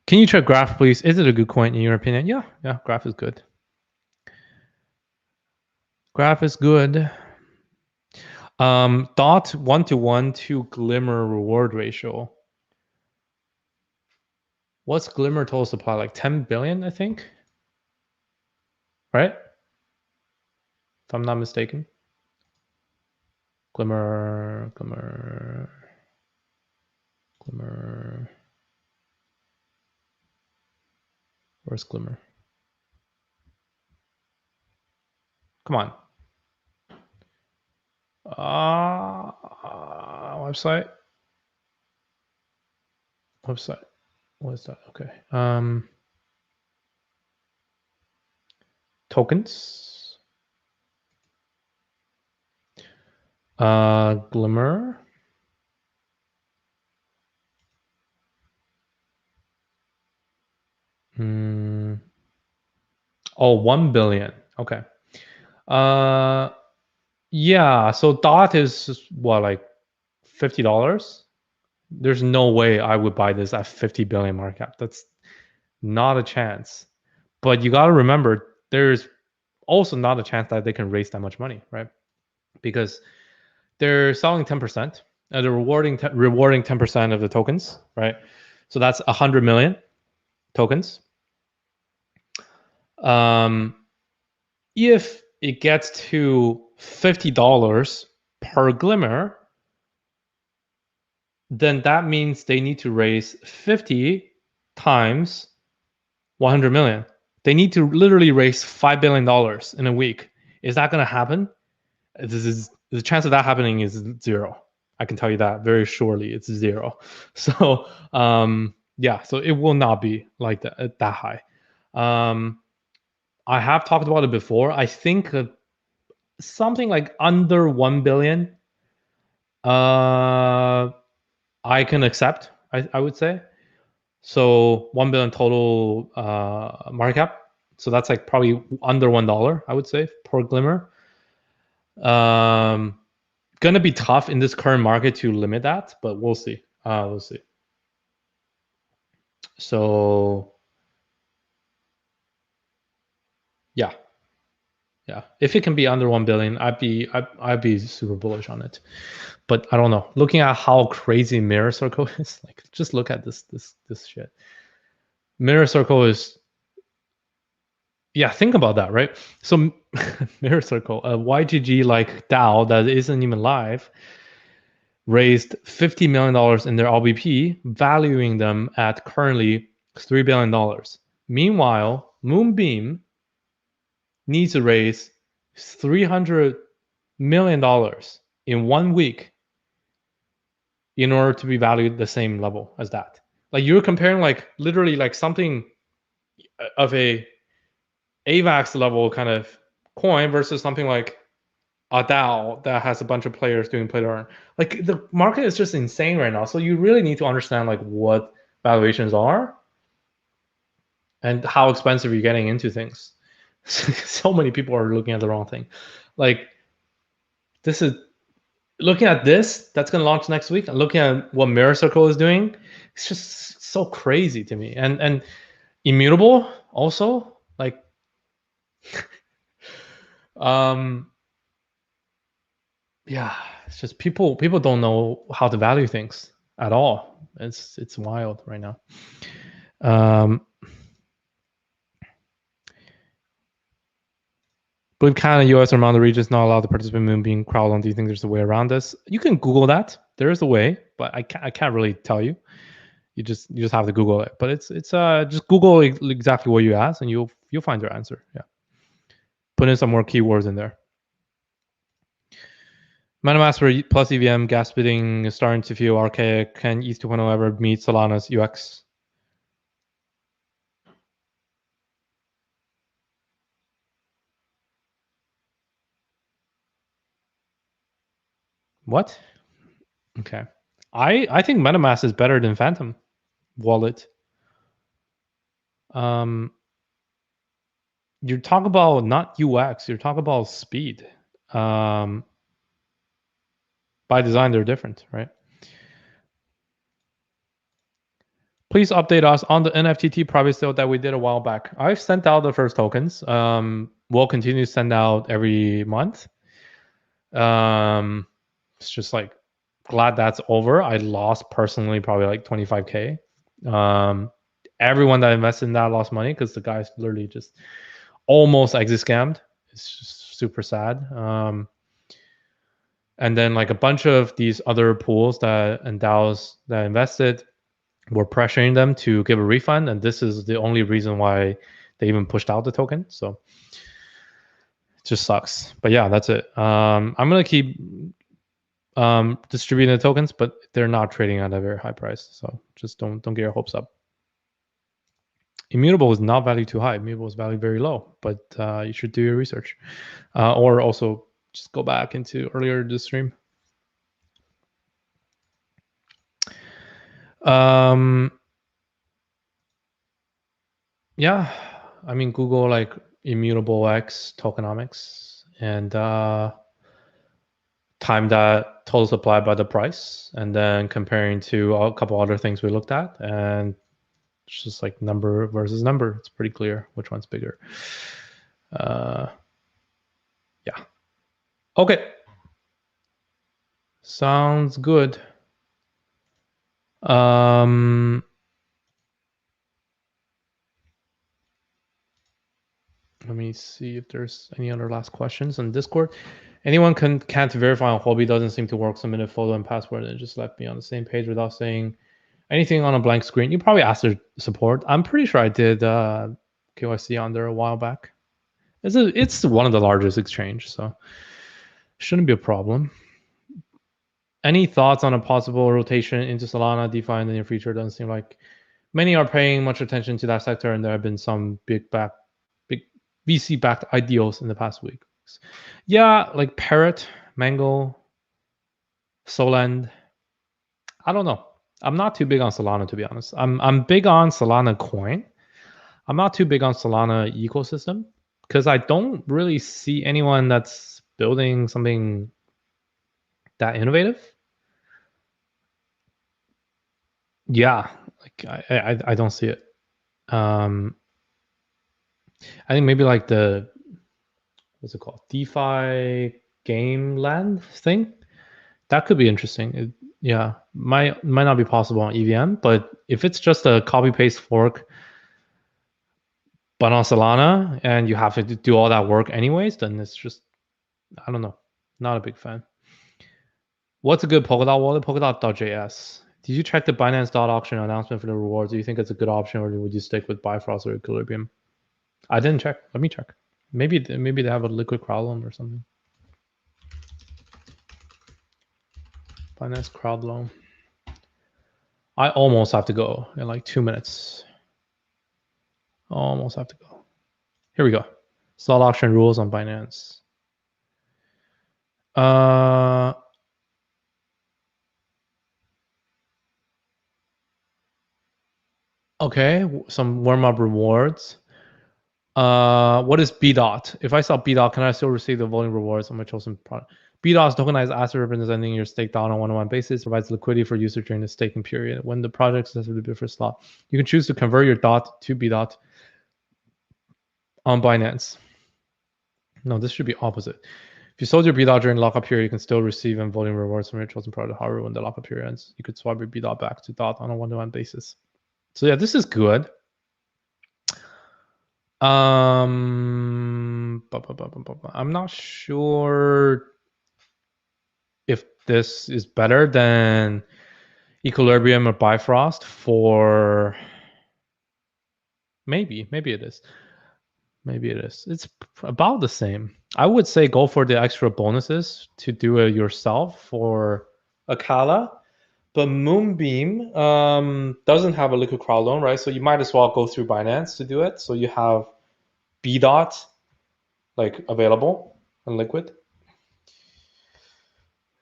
Can you check Graph, please? Is it a good coin in your opinion? Yeah, Graph is good. Graph is good. Dot 1-to-1 to Glimmer reward ratio. What's Glimmer total supply? Like 10 billion, I think. Right? If I'm not mistaken. Glimmer. Where's Glimmer? Come on. Website. What is that? Okay. Tokens. Glimmer. Oh, 1 billion. Okay. Yeah. So DOT is what, like $50 There's no way I would buy this at 50 billion market cap. That's not a chance. But you got to remember, there's also not a chance that they can raise that much money, right? Because they're selling 10%. They're rewarding 10% of the tokens, right? So that's 100 million tokens. If it gets to $50 per glimmer, then that means they need to raise 50 times 100 million. They need to literally raise $5 billion in a week. Is that going to happen? The chance of that happening is zero. I can tell you that very surely. It's zero. So yeah, so it will not be like that high. I have talked about it before. I think something like under 1 billion, I can accept. I would say. So 1 billion total market cap. So that's like probably under $1, I would say, per glimmer. Gonna be tough in this current market to limit that, but we'll see. We'll see. So yeah, if it can be under 1 billion, I'd be super bullish on it. But I don't know. Looking at how crazy Mirror Circle is, like just look at this shit. Mirror Circle is, yeah, think about that, right? So Mirror Circle, a YGG like DAO that isn't even live, raised $50 million in their LBP, valuing them at currently $3 billion. Meanwhile, Moonbeam needs to raise $300 million in 1 week in order to be valued the same level as that. Like you're comparing like literally like something of a AVAX level kind of coin versus something like a DAO that has a bunch of players doing play to earn. Like the market is just insane right now. So you really need to understand like what valuations are and how expensive you're getting into things. So many people are looking at the wrong thing. Like this is looking at this that's going to launch next week and looking at what Mirror Circle is doing. It's just so crazy to me. And Immutable also like yeah, it's just people don't know how to value things at all. It's wild right now. Believe Canada, US, or among the regions not allowed to participate in Moonbeam crowd. Do you think there's a way around this? You can Google that. There is a way, but I can't really tell you. You just have to Google it. But it's just Google exactly what you ask, and you'll find your answer. Yeah. Put in some more keywords in there. MetaMask plus EVM gas bidding is starting to feel archaic. Can ETH 2.0 ever meet Solana's UX? What? Okay. I think MetaMask is better than Phantom Wallet. You talk about not UX, you're talking about speed. By design, they're different, right? Please update us on the NFTT private sale that we did a while back. I've sent out the first tokens. We'll continue to send out every month. It's just like glad that's over. I lost personally probably like 25K. Everyone that invested in that lost money because the guys literally just almost exit scammed. It's just super sad. And then like a bunch of these other pools and DAOs that invested were pressuring them to give a refund, and this is the only reason why they even pushed out the token. So it just sucks. But yeah, that's it. I'm gonna keep distributing the tokens, but they're not trading at a very high price. So just don't get your hopes up. Immutable is not valued too high. Immutable is valued very low, but you should do your research, or also just go back into earlier this stream. Yeah, I mean Google like Immutable X tokenomics and time that total supply by the price, and then comparing to a couple other things we looked at, and it's just like number versus number. It's pretty clear which one's bigger. Yeah. Okay. Sounds good. Let me see if there's any other last questions on Discord. Anyone can't verify on Huobi doesn't seem to work. Submit a photo and password and just left me on the same page without saying anything on a blank screen. You probably asked their support. I'm pretty sure I did KYC on there a while back. It's one of the largest exchange, so shouldn't be a problem. Any thoughts on a possible rotation into Solana DeFi in the near future? Doesn't seem like many are paying much attention to that sector, and there have been some big VC-backed ideals in the past weeks. Yeah, like Parrot, Mango, Solend. I don't know. I'm not too big on Solana, to be honest. I'm big on Solana coin. I'm not too big on Solana ecosystem because I don't really see anyone that's building something that innovative. Yeah, like I don't see it. I think maybe like the what's it called, DeFi game land thing. That could be interesting. Yeah, might not be possible on EVM, but if it's just a copy paste fork, but on Solana, and you have to do all that work anyways, then it's just, I don't know, not a big fan. What's a good Polkadot wallet? Polkadot.js. Did you check the Binance auction announcement for the rewards? Do you think it's a good option, or would you stick with Bifrost or Equilibrium? I didn't check. Let me check. Maybe they have a liquid crowd loan or something. Binance crowd loan. I almost have to go in like 2 minutes. Almost have to go. Here we go. Slot auction rules on Binance. Okay, some warm-up rewards. What is BDOT? If I sell BDOT, can I still receive the voting rewards on my chosen product? BDOT is tokenized asset representing your stake DOT on a one-on-one basis. Provides liquidity for user during the staking period. When the project successfully bid for slot, you can choose to convert your DOT to BDOT on Binance. No, this should be opposite. If you sold your BDOT during lockup period, you can still receive and voting rewards from your chosen product. However, when the lockup period ends, you could swap your BDOT back to DOT on a one-to-one basis. So yeah, this is good. I'm not sure if this is better than Equilibrium or Bifrost for maybe it is. Maybe it is. It's about the same. I would say go for the extra bonuses to do it yourself for Akala. But Moonbeam doesn't have a liquid crowd loan, right? So you might as well go through Binance to do it. So you have BDOT like available and liquid.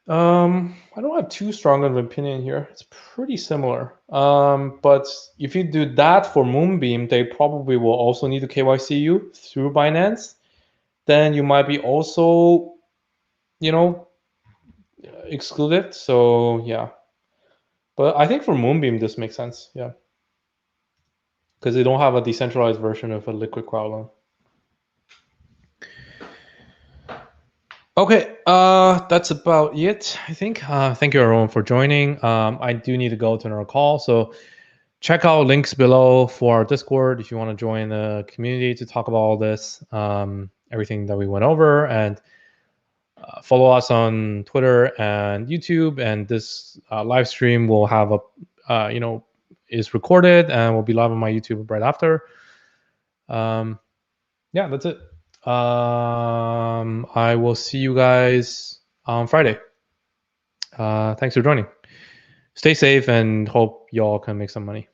I don't have too strong of an opinion here. It's pretty similar. But if you do that for Moonbeam, they probably will also need to KYC you through Binance. Then you might be also, excluded. So yeah. But I think for Moonbeam, this makes sense. Yeah. Because they don't have a decentralized version of a liquid crowd loan. Okay, that's about it, I think. Thank you everyone for joining. I do need to go to another call, so check out links below for our Discord if you want to join the community to talk about all this, everything that we went over, and follow us on Twitter and YouTube. And this live stream will have is recorded and will be live on my YouTube right after. Yeah, that's it. I will see you guys on Friday. Thanks for joining. Stay safe and hope y'all can make some money.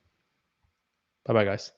Bye-bye, guys.